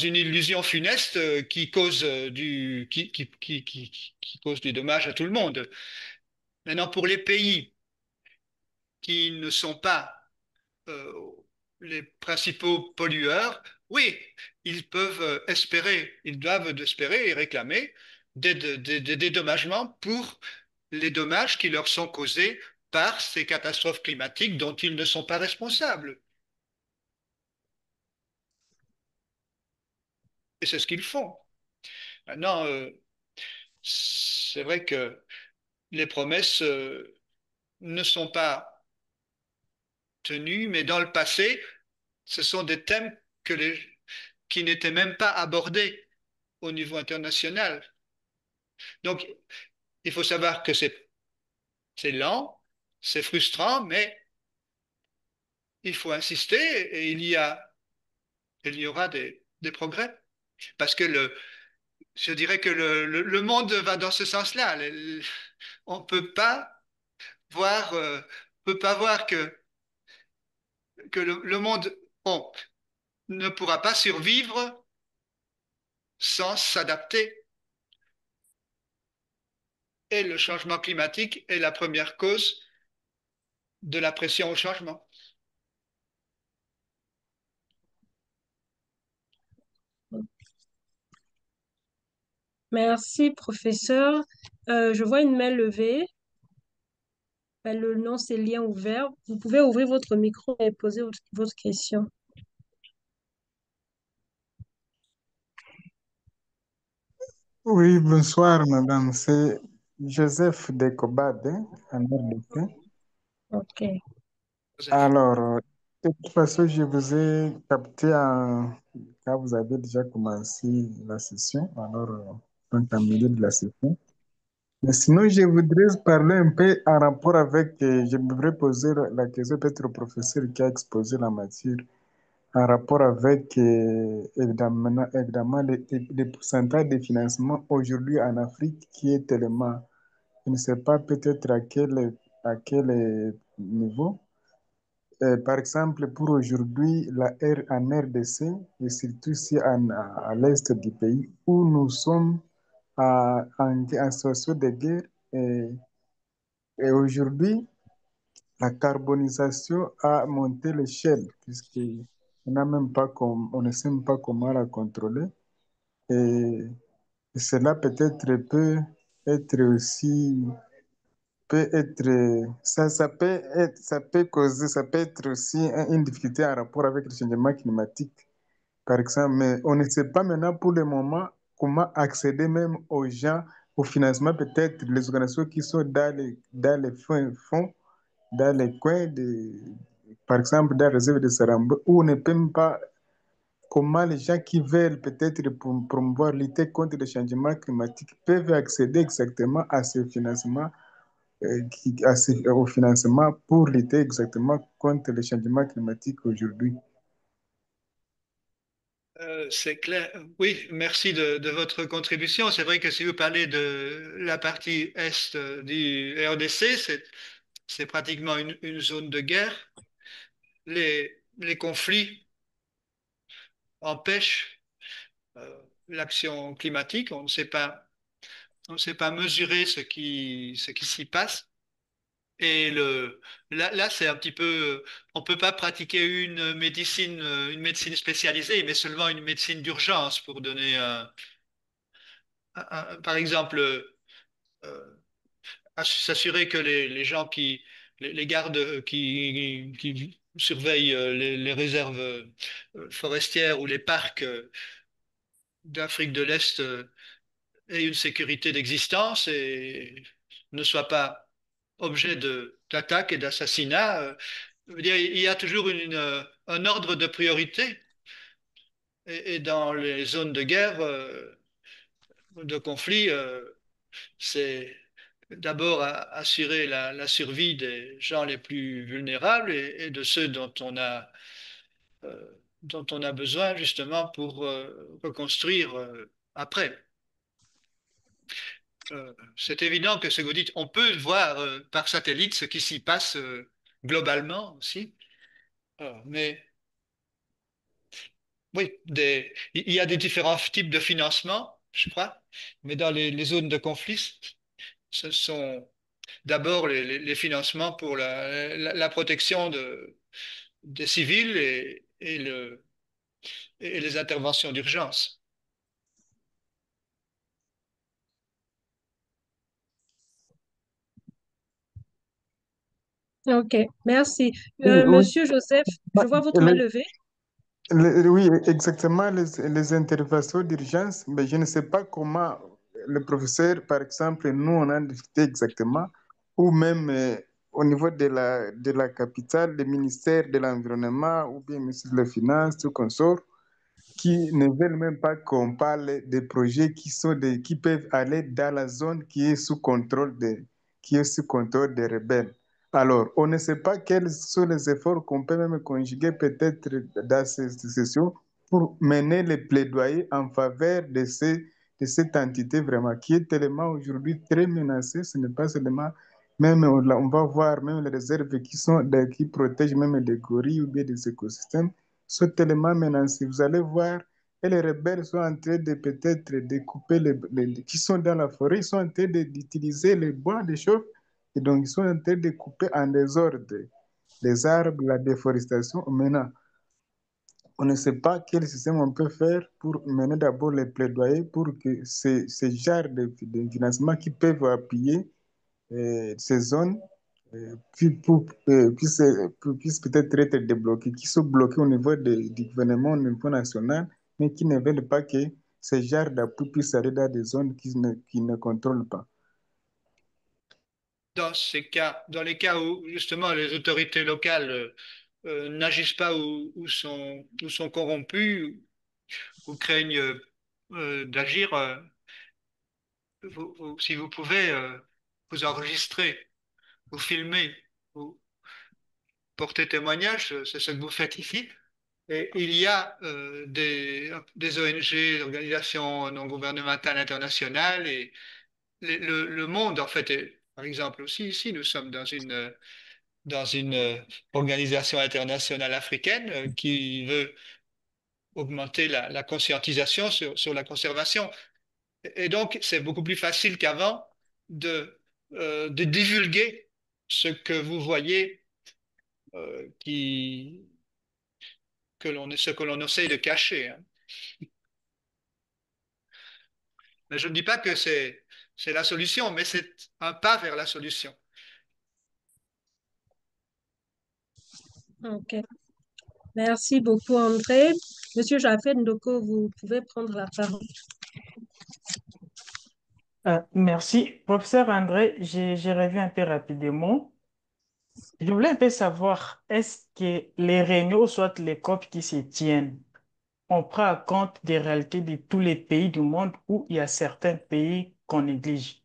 une illusion funeste qui cause qui cause du dommage à tout le monde. Maintenant, pour les pays qui ne sont pas euh, les principaux pollueurs, oui, ils peuvent espérer, ils doivent espérer et réclamer des dédommagements pour les dommages qui leur sont causés par ces catastrophes climatiques dont ils ne sont pas responsables. Et c'est ce qu'ils font. Maintenant, c'est vrai que les promesses ne sont pas tenues, mais dans le passé, ce sont des thèmes qui n'étaient même pas abordés au niveau international. Donc, il faut savoir que c'est lent, c'est frustrant, mais il faut insister et il y aura des progrès. Parce que je dirais que le monde va dans ce sens-là. On ne peut pas voir que le monde bon, ne pourra pas survivre sans s'adapter. Et le changement climatique est la première cause de la pression au changement. Merci, professeur. Je vois une main levée. Le nom, c'est lien ouvert. Vous pouvez ouvrir votre micro et poser votre question. Oui, bonsoir, madame. C'est Joseph Dekobade, en RDC. OK. Alors, de toute façon, je vous ai capté quand vous avez déjà commencé la session, alors, donc en milieu de la session. Mais sinon, je voudrais parler un peu en rapport avec, je voudrais poser la question peut-être au professeur qui a exposé la matière, en rapport avec, évidemment les pourcentages de financement aujourd'hui en Afrique qui est tellement. Je ne sais pas peut-être à quel niveau. Par exemple, pour aujourd'hui, en RDC, et surtout ici à l'est du pays, où nous sommes en situation de guerre, et aujourd'hui, la carbonisation a monté l'échelle, puisque On n'a même pas on ne sait même pas comment la contrôler. Et, et cela peut-être être aussi, peut être, ça peut causer, ça peut être aussi une difficulté en rapport avec le changement climatique, par exemple. Mais on ne sait pas maintenant pour le moment comment accéder même aux gens, au financement, peut-être les organisations qui sont dans les fonds, dans les coins par exemple, dans la réserve de Sarambo, où on ne peut même pas, comment les gens qui veulent peut-être promouvoir, lutter contre le changement climatique peuvent accéder exactement à ce financement, au financement pour lutter exactement contre le changement climatique aujourd'hui. C'est clair. Oui, merci de votre contribution. C'est vrai que si vous parlez de la partie est du RDC, c'est pratiquement une zone de guerre. Les conflits empêchent l'action climatique. On ne sait pas mesurer ce qui s'y passe. Et là, c'est un petit peu, on peut pas pratiquer une médecine spécialisée, mais seulement une médecine d'urgence pour donner par exemple, s'assurer que les gens les gardes qui surveillent les réserves forestières ou les parcs d'Afrique de l'Est aient une sécurité d'existence et ne soient pas objet d'attaques et d'assassinats. Je veux dire, il y a toujours un ordre de priorité. Et dans les zones de guerre, de conflit, c'est d'abord assurer la survie des gens les plus vulnérables et de ceux euh, dont on a besoin justement pour reconstruire après. C'est évident que ce que vous dites, on peut voir par satellite ce qui s'y passe globalement aussi, mais oui, il y a des différents types de financement, je crois, mais dans les zones de conflit, ce sont d'abord les financements pour la protection des civils et les interventions d'urgence. Ok, merci. Oui, oui. Monsieur Joseph, je vois votre main levée. Oui, exactement, les interventions d'urgence, mais je ne sais pas comment le professeur, par exemple, nous, on a discuté exactement, ou même au niveau de la capitale, le ministère de l'Environnement, ou bien le ministère des Finances, tout consort, qui ne veulent même pas qu'on parle des projets qui peuvent aller dans la zone qui est sous contrôle des rebelles. Alors, on ne sait pas quels sont les efforts qu'on peut même conjuguer peut-être dans cette session pour mener les plaidoyers en faveur de cette entité vraiment qui est tellement aujourd'hui très menacée. Ce n'est pas seulement, même on va voir même les réserves qui protègent même des gorilles ou bien des écosystèmes sont tellement menacés. Vous allez voir, et les rebelles sont en train de peut-être découper qui sont dans la forêt, ils sont en train d'utiliser les bois de chauffe, et donc ils sont en train de couper en désordre les arbres, la déforestation. Maintenant, on ne sait pas quel système on peut faire pour mener d'abord les plaidoyers pour que ces genres de financement qui peuvent appuyer ces zones puissent peut-être être débloquées, qui sont bloquées au niveau du gouvernement, au niveau national, mais qui ne veulent pas que ces genres d'appui puissent aller dans des zones qui ne contrôlent pas. Dans ces cas, dans les cas où justement les autorités locales n'agissent pas ou sont corrompues ou craignent d'agir, si vous pouvez vous enregistrer, vous filmer, vous porter témoignage, c'est ce que vous faites ici. Et il y a des ONG, des organisations non gouvernementales internationales et le monde, en fait, par exemple aussi ici, nous sommes dans une organisation internationale africaine qui veut augmenter la conscientisation sur la conservation. Et donc, c'est beaucoup plus facile qu'avant de divulguer ce que vous voyez ce que l'on essaye de cacher, hein. Mais je ne dis pas que c'est la solution, mais c'est un pas vers la solution. OK. Merci beaucoup, André. Monsieur Jaffet Ndoko, vous pouvez prendre la parole. Merci. Professeur André, j'ai revu un peu rapidement. Je voulais un peu savoir, est-ce que les réunions, soit les COP qui se tiennent, on prend en compte des réalités de tous les pays du monde où il y a certains pays qu'on néglige?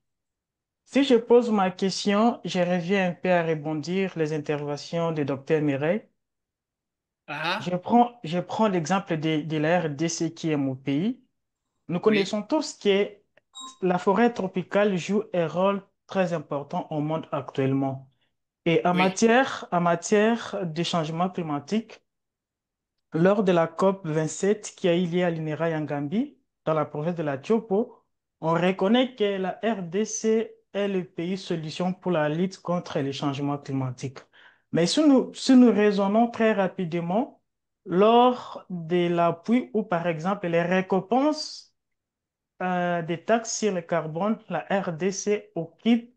Si je pose ma question, je reviens un peu à rebondir les interventions du docteur Mireille. Ah, Je prends l'exemple de la RDC qui est mon pays. Nous oui, connaissons tous que la forêt tropicale joue un rôle très important au monde actuellement. Et oui, en matière de changement climatique, lors de la COP 27 qui a eu lieu à l'INERA en Gambie, dans la province de la Tiopo, on reconnaît que la RDC est le pays solution pour la lutte contre les changements climatiques. Mais si nous raisonnons très rapidement, lors de l'appui ou par exemple les récompenses des taxes sur le carbone, la RDC occupe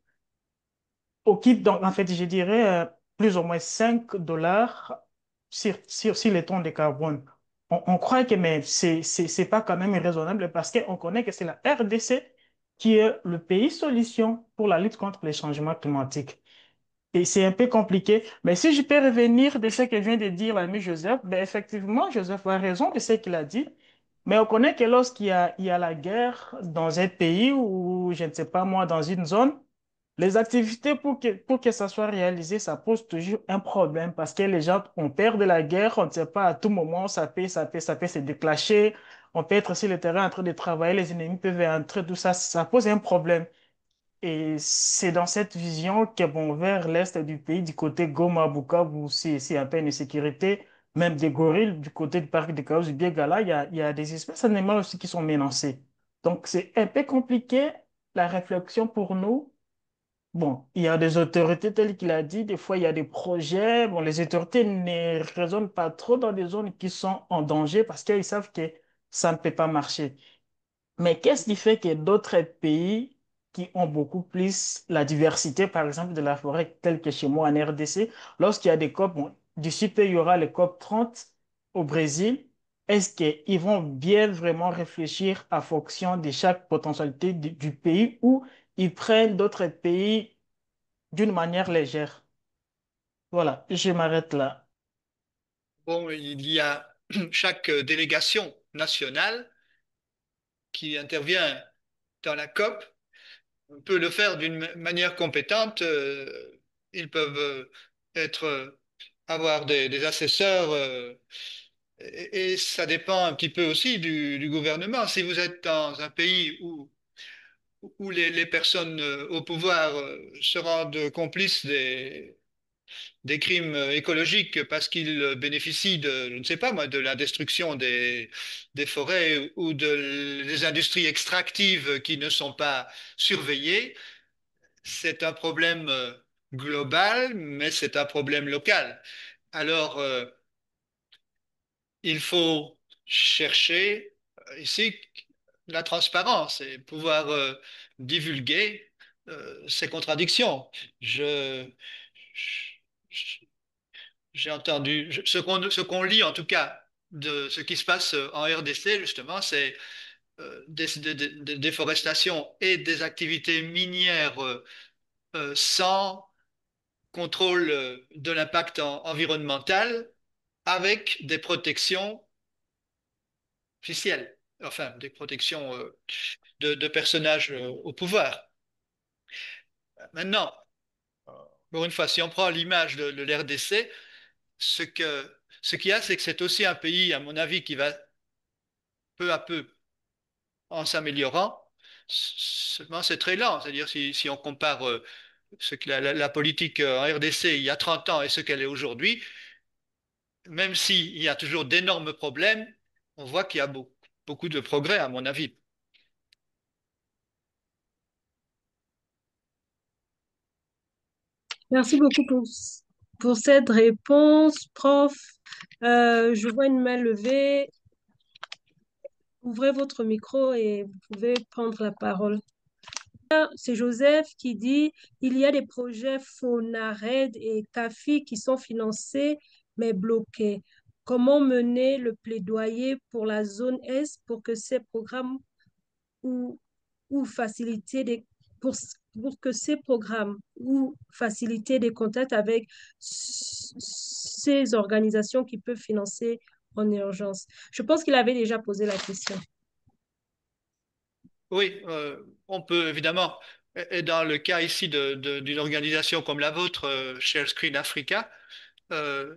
donc, en fait, je dirais, plus ou moins 5 dollars sur les tonnes de carbone. On croit que mais c'est pas quand même raisonnable parce qu'on connaît que c'est la RDC qui est le pays solution pour la lutte contre les changements climatiques. Et c'est un peu compliqué. Mais si je peux revenir de ce que vient de dire l'ami Joseph, ben effectivement, Joseph a raison de ce qu'il a dit. Mais on connaît que il y a la guerre dans un pays ou, je ne sais pas moi, dans une zone, les activités pour que ça soit réalisé, ça pose toujours un problème parce que les gens ont peur de la guerre, on ne sait pas à tout moment, ça peut se déclencher, on peut être sur le terrain en train de travailler, les ennemis peuvent entrer, tout ça, ça pose un problème. Et c'est dans cette vision que, bon, vers l'est du pays, du côté Goma, Bukavu, où c'est un peu une sécurité, même des gorilles, du côté du parc de Kaouzi, Biegala, il y a des espèces animales aussi qui sont menacées. Donc, c'est un peu compliqué, la réflexion pour nous. Bon, il y a des autorités telles qu'il a dit, des fois il y a des projets. Bon, les autorités ne raisonnent pas trop dans des zones qui sont en danger parce qu'ils savent que ça ne peut pas marcher. Mais qu'est-ce qui fait que d'autres pays qui ont beaucoup plus la diversité, par exemple, de la forêt, telle que chez moi en RDC, lorsqu'il y a des COP, bon, d'ici peu, il y aura les COP 30 au Brésil, est-ce qu'ils vont bien vraiment réfléchir à fonction de chaque potentialité du pays ou ils prennent d'autres pays d'une manière légère? Voilà, je m'arrête là. bon, il y a chaque délégation nationale qui intervient dans la COP peut le faire d'une manière compétente. Ils peuvent être, avoir des assesseurs, et ça dépend un petit peu aussi du gouvernement. Si vous êtes dans un pays où les personnes au pouvoir se rendent complices des crimes écologiques parce qu'ils bénéficient de, je ne sais pas moi, de la destruction des forêts ou des industries extractives qui ne sont pas surveillées, c'est un problème global, mais c'est un problème local. Alors, il faut chercher ici la transparence et pouvoir divulguer ces contradictions. Je, je- j'ai entendu ce qu'on lit en tout cas de ce qui se passe en RDC justement, c'est des déforestations et des activités minières sans contrôle de l'impact environnemental avec des protections officielles, enfin des protections de personnages au pouvoir. Maintenant, encore une fois, si on prend l'image de l'RDC, ce qu'il y a, c'est que c'est aussi un pays, à mon avis, qui va peu à peu en s'améliorant. Seulement, c'est très lent. C'est-à-dire, si on compare ce que la politique en RDC il y a 30 ans et ce qu'elle est aujourd'hui, même s'il y a toujours d'énormes problèmes, on voit qu'il y a beaucoup de progrès, à mon avis. Merci beaucoup pour cette réponse, prof. Je vois une main levée. Ouvrez votre micro et vous pouvez prendre la parole. C'est Joseph qui dit, il y a des projets FONARED et CAFI qui sont financés mais bloqués. Comment mener le plaidoyer pour la zone Est pour que ces programmes ou, ou faciliter des, pour que ces programmes ou faciliter des contacts avec ces organisations qui peuvent financer en urgence? Je pense qu'il avait déjà posé la question. Oui, on peut évidemment, et dans le cas ici d'une organisation comme la vôtre, Share Screen Africa,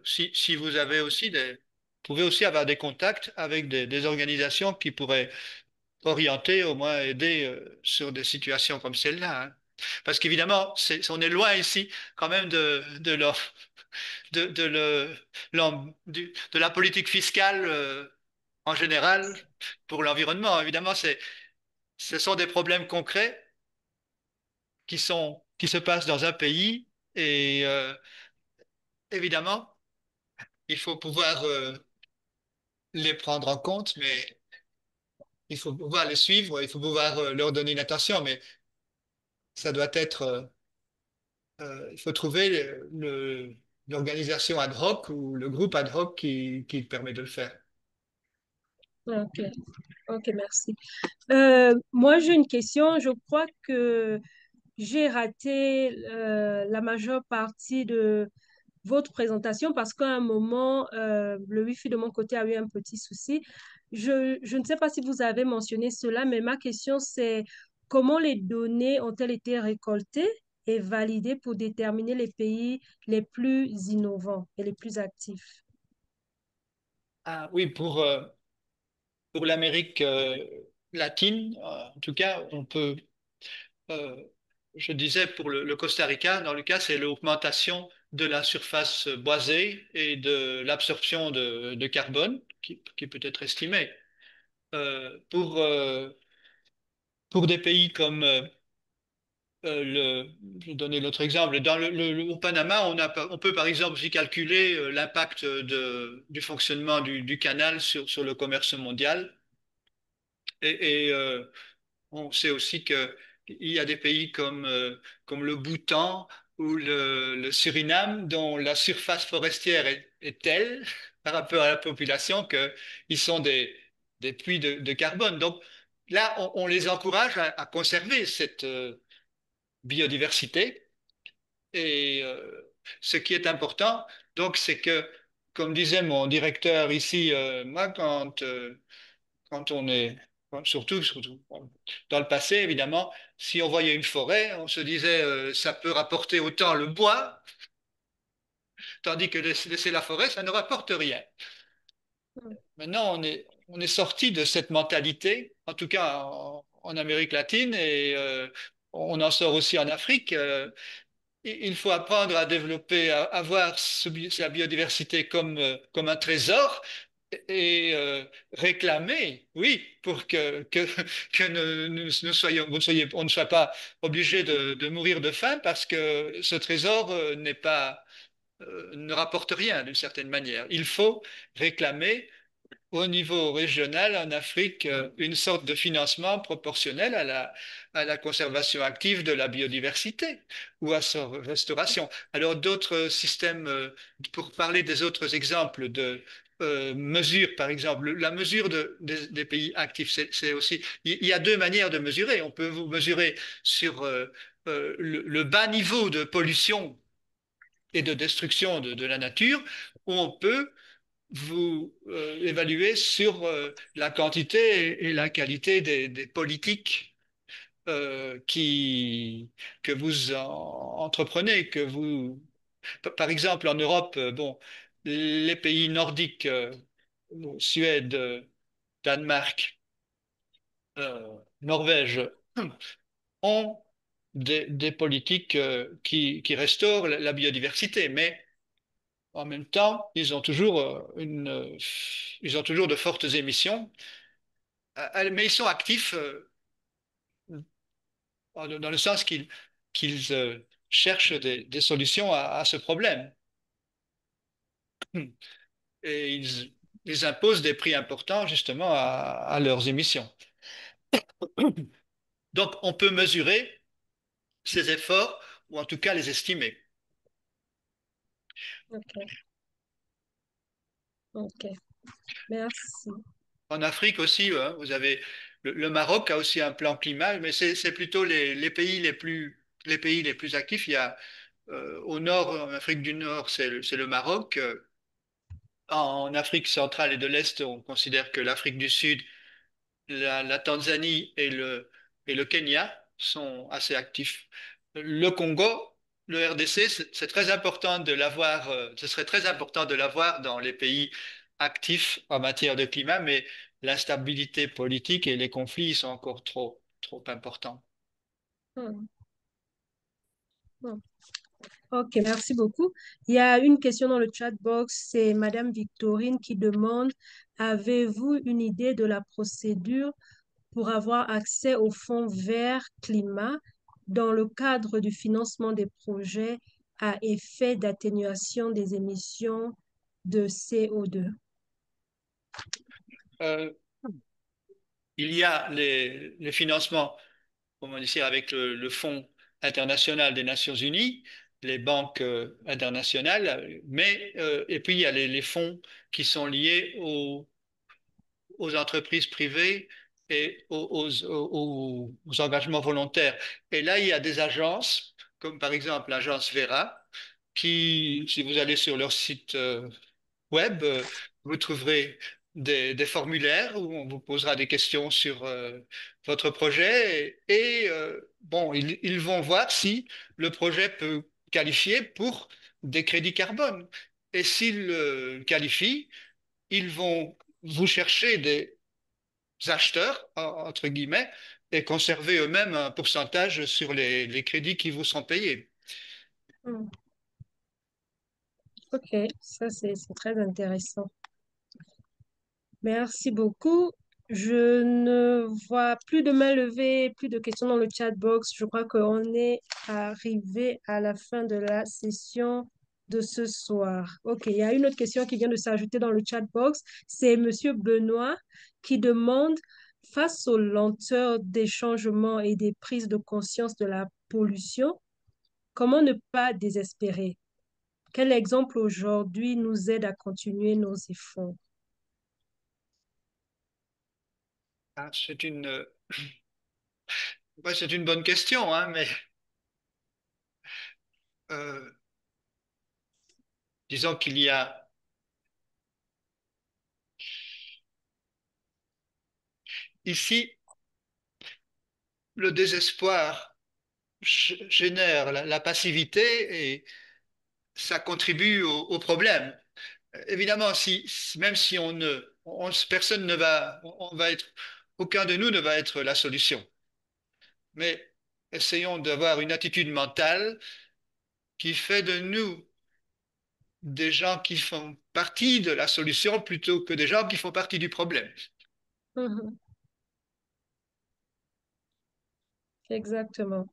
si vous avez aussi vous pouvez aussi avoir des contacts avec des organisations qui pourraient orienter, au moins aider sur des situations comme celle-là, hein. Parce qu'évidemment, on est loin ici quand même de la politique fiscale en général pour l'environnement. Évidemment, ce sont des problèmes concrets qui se passent dans un pays et évidemment, il faut pouvoir les prendre en compte, mais il faut pouvoir les suivre, il faut pouvoir leur donner une attention, mais ça doit être, il faut trouver l'organisation ad hoc ou le groupe ad hoc qui permet de le faire. Ok, ok, merci. Moi, j'ai une question. Je crois que j'ai raté la majeure partie de votre présentation parce qu'à un moment, le Wi-Fi de mon côté a eu un petit souci. Je ne sais pas si vous avez mentionné cela, mais ma question, c'est comment les données ont-elles été récoltées et validées pour déterminer les pays les plus innovants et les plus actifs? Ah, oui, pour l'Amérique latine, en tout cas, on peut, euh, je disais pour le Costa Rica, dans le cas, c'est l'augmentation de la surface boisée et de l'absorption de carbone qui peut être estimée. Pour des pays comme je vais donner l'autre exemple. Au Panama, on peut par exemple aussi calculer l'impact du fonctionnement du canal sur le commerce mondial. Et on sait aussi qu'il y a des pays comme le Bhoutan ou le Suriname dont la surface forestière est telle par rapport à la population qu'ils sont des puits de carbone. Donc là, on les encourage à conserver cette biodiversité. Et ce qui est important, donc, c'est que, comme disait mon directeur ici, moi, quand on est, surtout dans le passé, évidemment, si on voyait une forêt, on se disait ça peut rapporter autant le bois, tandis que laisser la forêt, ça ne rapporte rien. Maintenant, on est sorti de cette mentalité, en tout cas en Amérique latine, et on en sort aussi en Afrique. Il faut apprendre à développer, à voir la biodiversité comme un trésor et réclamer, oui, pour que on ne soit pas obligé de mourir de faim parce que ce trésor ne rapporte rien d'une certaine manière. Il faut réclamer au niveau régional en Afrique une sorte de financement proportionnel à la conservation active de la biodiversité ou à sa restauration. Alors d'autres systèmes, pour parler des autres exemples de mesures, par exemple, la mesure des pays actifs, c'est aussi, il y a deux manières de mesurer. On peut vous mesurer sur le bas niveau de pollution et de destruction de la nature, ou on peut vous évaluez sur la quantité et la qualité des politiques que vous entreprenez, par exemple en Europe, bon, les pays nordiques, bon, Suède, Danemark, Norvège, ont des politiques qui restaurent la biodiversité, mais en même temps, ils ont toujours de fortes émissions, mais ils sont actifs dans le sens qu'ils cherchent des solutions à ce problème. Et ils imposent des prix importants justement à leurs émissions. Donc, on peut mesurer ces efforts, ou en tout cas les estimer. Ok, ok. Merci. En Afrique aussi, hein, vous avez le Maroc a aussi un plan climat, mais c'est plutôt les pays les pays les plus actifs. Il y a au nord, en Afrique du Nord, c'est le Maroc. En Afrique centrale et de l'Est, on considère que l'Afrique du Sud, la Tanzanie et le Kenya sont assez actifs. Le Congo, le RDC, c'est très important de l'avoir, ce serait très important de l'avoir dans les pays actifs en matière de climat, mais l'instabilité politique et les conflits sont encore trop importants. Hmm, hmm. Ok, merci beaucoup. Il y a une question dans le chat box, c'est Madame Victorine qui demande, avez-vous une idée de la procédure pour avoir accès au fonds vert climat dans le cadre du financement des projets à effet d'atténuation des émissions de CO2? Euh, il y a les financements comment dire, avec le Fonds international des Nations Unies, les banques internationales, mais et puis il y a les fonds qui sont liés aux entreprises privées et aux engagements volontaires. Et là, il y a des agences, comme par exemple l'agence Vera, qui, si vous allez sur leur site web, vous trouverez des formulaires où on vous posera des questions sur votre projet bon, ils vont voir si le projet peut qualifier pour des crédits carbone. Et s'ils le qualifient, ils vont vous chercher des acheteurs, entre guillemets, et conserver eux-mêmes un pourcentage sur les crédits qui vous sont payés. Hmm, ok, ça c'est très intéressant. Merci beaucoup. Je ne vois plus de mains levées, plus de questions dans le chat box. Je crois qu'on est arrivé à la fin de la session de ce soir. OK, il y a une autre question qui vient de s'ajouter dans le chat box. C'est Monsieur Benoît qui demande, face aux lenteurs des changements et des prises de conscience de la pollution, comment ne pas désespérer? Quel exemple aujourd'hui nous aide à continuer nos efforts? Ah, ouais, c'est une bonne question, hein, mais euh, disons qu'il y a ici le désespoir génère la passivité et ça contribue au problème. Évidemment, même si personne ne va, on va être, aucun de nous ne va être la solution. Mais essayons d'avoir une attitude mentale qui fait de nous des gens qui font partie de la solution plutôt que des gens qui font partie du problème. Mhm, exactement.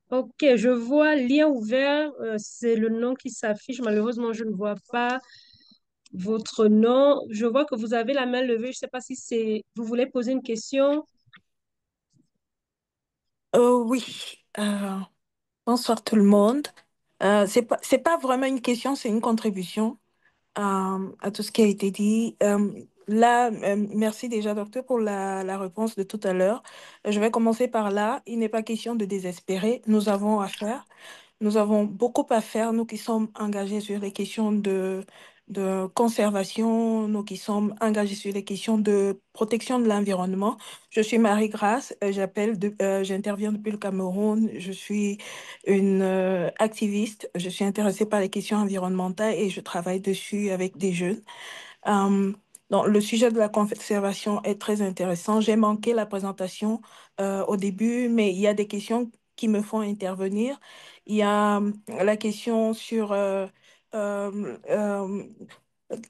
Ok, je vois lien ouvert, c'est le nom qui s'affiche. Malheureusement, je ne vois pas votre nom. Je vois que vous avez la main levée. Je ne sais pas si c'est... Vous voulez poser une question? Oui, bonsoir tout le monde. C'est pas vraiment une question, c'est une contribution à tout ce qui a été dit. Merci déjà, docteur, pour la réponse de tout à l'heure. Je vais commencer par là. Il n'est pas question de désespérer. Nous avons à faire. Nous avons beaucoup à faire, nous qui sommes engagés sur les questions de conservation, nous qui sommes engagés sur les questions de protection de l'environnement. Je suis Marie-Grace, j'interviens depuis le Cameroun. Je suis une activiste, je suis intéressée par les questions environnementales et je travaille dessus avec des jeunes. Euh, donc, le sujet de la conservation est très intéressant. J'ai manqué la présentation au début, mais il y a des questions qui me font intervenir. Il y a la question sur euh, euh,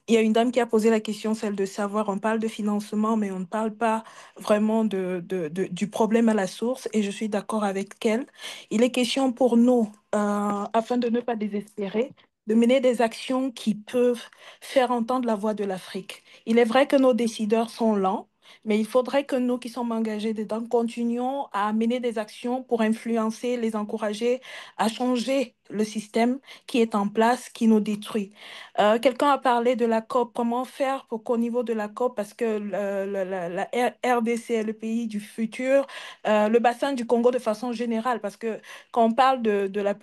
il y a une dame qui a posé la question, celle de savoir, on parle de financement, mais on ne parle pas vraiment du problème à la source, et je suis d'accord avec elle. Il est question pour nous, afin de ne pas désespérer, de mener des actions qui peuvent faire entendre la voix de l'Afrique. Il est vrai que nos décideurs sont lents, mais il faudrait que nous qui sommes engagés dedans continuions à mener des actions pour influencer, les encourager à changer le système qui est en place, qui nous détruit. Quelqu'un a parlé de la COP. Comment faire pour qu'au niveau de la COP, parce que la RDC est le pays du futur, le bassin du Congo de façon générale, parce que quand on parle de la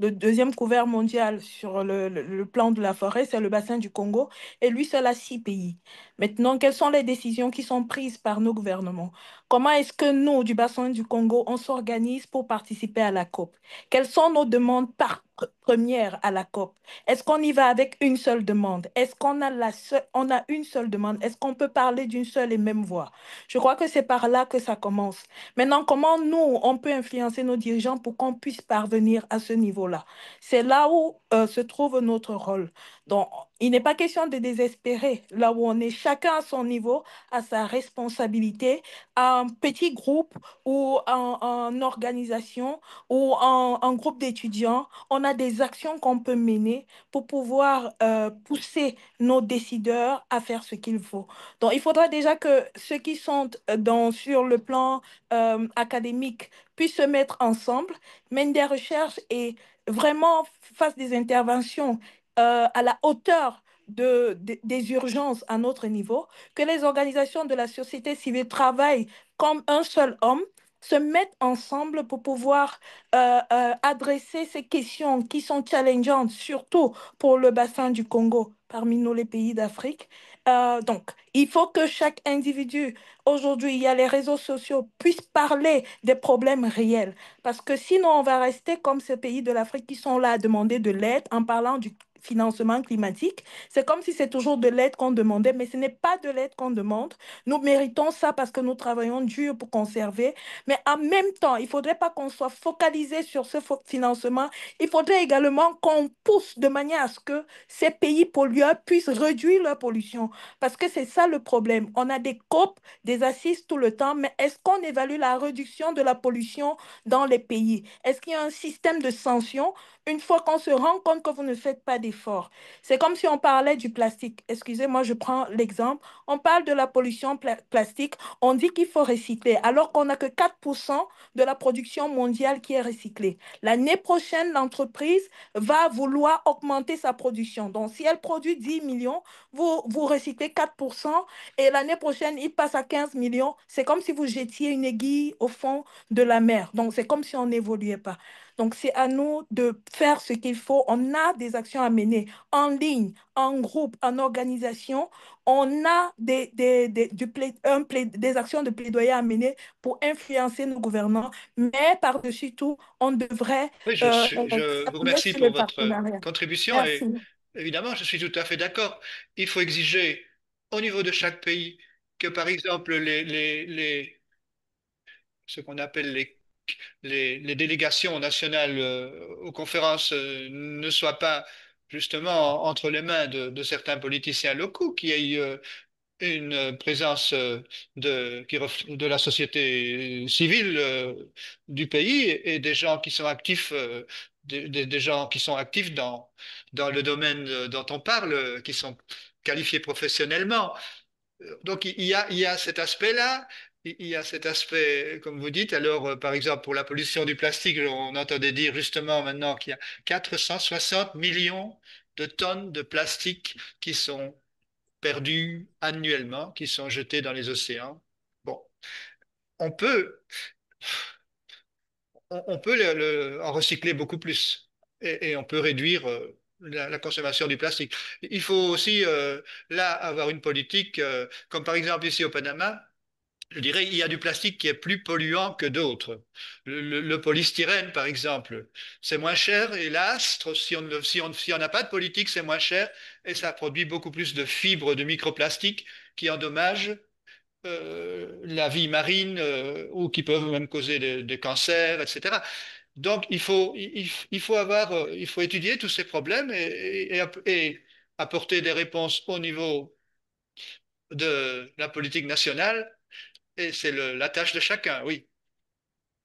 le deuxième couvert mondial sur le plan de la forêt, c'est le bassin du Congo, et lui seul a 6 pays. Maintenant, quelles sont les décisions qui sont prises par nos gouvernements? Comment est-ce que nous, du bassin du Congo, on s'organise pour participer à la COP? Quelles sont nos demandes premières à la COP? Est-ce qu'on y va avec une seule demande? Est-ce qu'on a on a une seule demande? Est-ce qu'on peut parler d'une seule et même voix? Je crois que c'est par là que ça commence. Maintenant, comment nous, on peut influencer nos dirigeants pour qu'on puisse parvenir à ce niveau-là? C'est là où se trouve notre rôle. Donc, il n'est pas question de désespérer. Là où on est, chacun à son niveau, à sa responsabilité, un petit groupe ou en organisation ou en groupe d'étudiants, on a des actions qu'on peut mener pour pouvoir pousser nos décideurs à faire ce qu'il faut. Donc, il faudra déjà que ceux qui sont sur le plan académique puissent se mettre ensemble, mènent des recherches et vraiment fassent des interventions à la hauteur des urgences à notre niveau, que les organisations de la société civile travaillent comme un seul homme, se mettent ensemble pour pouvoir adresser ces questions qui sont challengeantes, surtout pour le bassin du Congo, parmi nous les pays d'Afrique. Donc, il faut que chaque individu, aujourd'hui, il y a les réseaux sociaux, puisse parler des problèmes réels. Parce que sinon, on va rester comme ces pays de l'Afrique qui sont là à demander de l'aide en parlant du financement climatique. C'est comme si c'est toujours de l'aide qu'on demandait, mais ce n'est pas de l'aide qu'on demande. Nous méritons ça parce que nous travaillons dur pour conserver. Mais en même temps, il ne faudrait pas qu'on soit focalisé sur ce financement. Il faudrait également qu'on pousse de manière à ce que ces pays pollueurs puissent réduire leur pollution. Parce que c'est ça le problème. On a des COP, des assises tout le temps, mais est-ce qu'on évalue la réduction de la pollution dans les pays? Est-ce qu'il y a un système de sanctions une fois qu'on se rend compte que vous ne faites pas d'efforts? C'est comme si on parlait du plastique. Excusez-moi, je prends l'exemple. On parle de la pollution plastique. On dit qu'il faut recycler, alors qu'on n'a que 4% de la production mondiale qui est recyclée. L'année prochaine, l'entreprise va vouloir augmenter sa production. Donc, si elle produit 10 millions, vous recyclez 4% et l'année prochaine, il passe à 15 millions. C'est comme si vous jetiez une aiguille au fond de la mer. Donc, c'est comme si on n'évoluait pas. Donc, c'est à nous de faire ce qu'il faut. On a des actions à mener en ligne, en groupe, en organisation. On a des actions de plaidoyer à mener pour influencer nos gouvernants. Mais par-dessus tout, on devrait Oui, je vous s'appuyer remercie sur pour le votre partenariat. contribution Merci. et évidemment, je suis tout à fait d'accord. Il faut exiger au niveau de chaque pays que, par exemple, ce qu'on appelle les délégations nationales aux conférences ne soient pas justement entre les mains de certains politiciens locaux, qu'il y ait une présence de la société civile du pays et des gens qui sont actifs, des gens qui sont actifs dans le domaine dont on parle, qui sont qualifiés professionnellement. Donc il y a cet aspect-là. Il y a cet aspect, comme vous dites, alors par exemple pour la pollution du plastique, on entendait dire justement maintenant qu'il y a 460 millions de tonnes de plastique qui sont perdus annuellement, qui sont jetés dans les océans. Bon, on peut, on peut en recycler beaucoup plus et on peut réduire la consommation du plastique. Il faut aussi là avoir une politique, comme par exemple ici au Panama. Je dirais, il y a du plastique qui est plus polluant que d'autres. Le polystyrène, par exemple, c'est moins cher et l'astre, si on n'a pas de politique, c'est moins cher et ça produit beaucoup plus de fibres de microplastiques qui endommagent la vie marine ou qui peuvent même causer des cancers, etc. Donc, il faut étudier tous ces problèmes et apporter des réponses au niveau de la politique nationale. Et c'est la tâche de chacun, oui.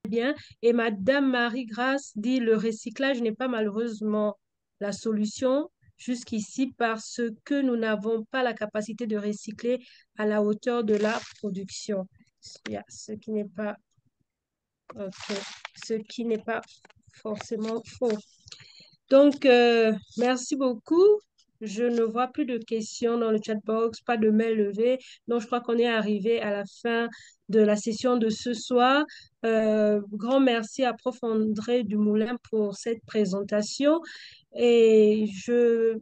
Bien. Et Madame Marie-Grâce dit le recyclage n'est pas malheureusement la solution jusqu'ici parce que nous n'avons pas la capacité de recycler à la hauteur de la production. Ce qui n'est pas, ok, ce qui n'est pas forcément faux. Donc, merci beaucoup. Je ne vois plus de questions dans le chat box, pas de main levée. Donc, je crois qu'on est arrivé à la fin de la session de ce soir. Grand merci à Prof. André Dumoulin pour cette présentation. Et je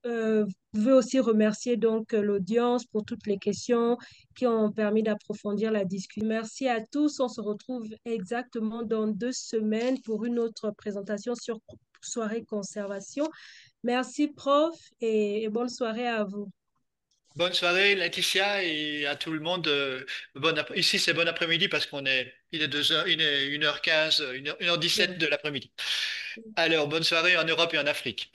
veux aussi remercier donc l'audience pour toutes les questions qui ont permis d'approfondir la discussion. Merci à tous. On se retrouve exactement dans 2 semaines pour une autre présentation sur soirée conservation. Merci, prof, et bonne soirée à vous. Bonne soirée, Laetitia, et à tout le monde. Ici, c'est bon après-midi parce il est 2 heures, il est 1h15, 1h17 de l'après-midi. Alors, bonne soirée en Europe et en Afrique.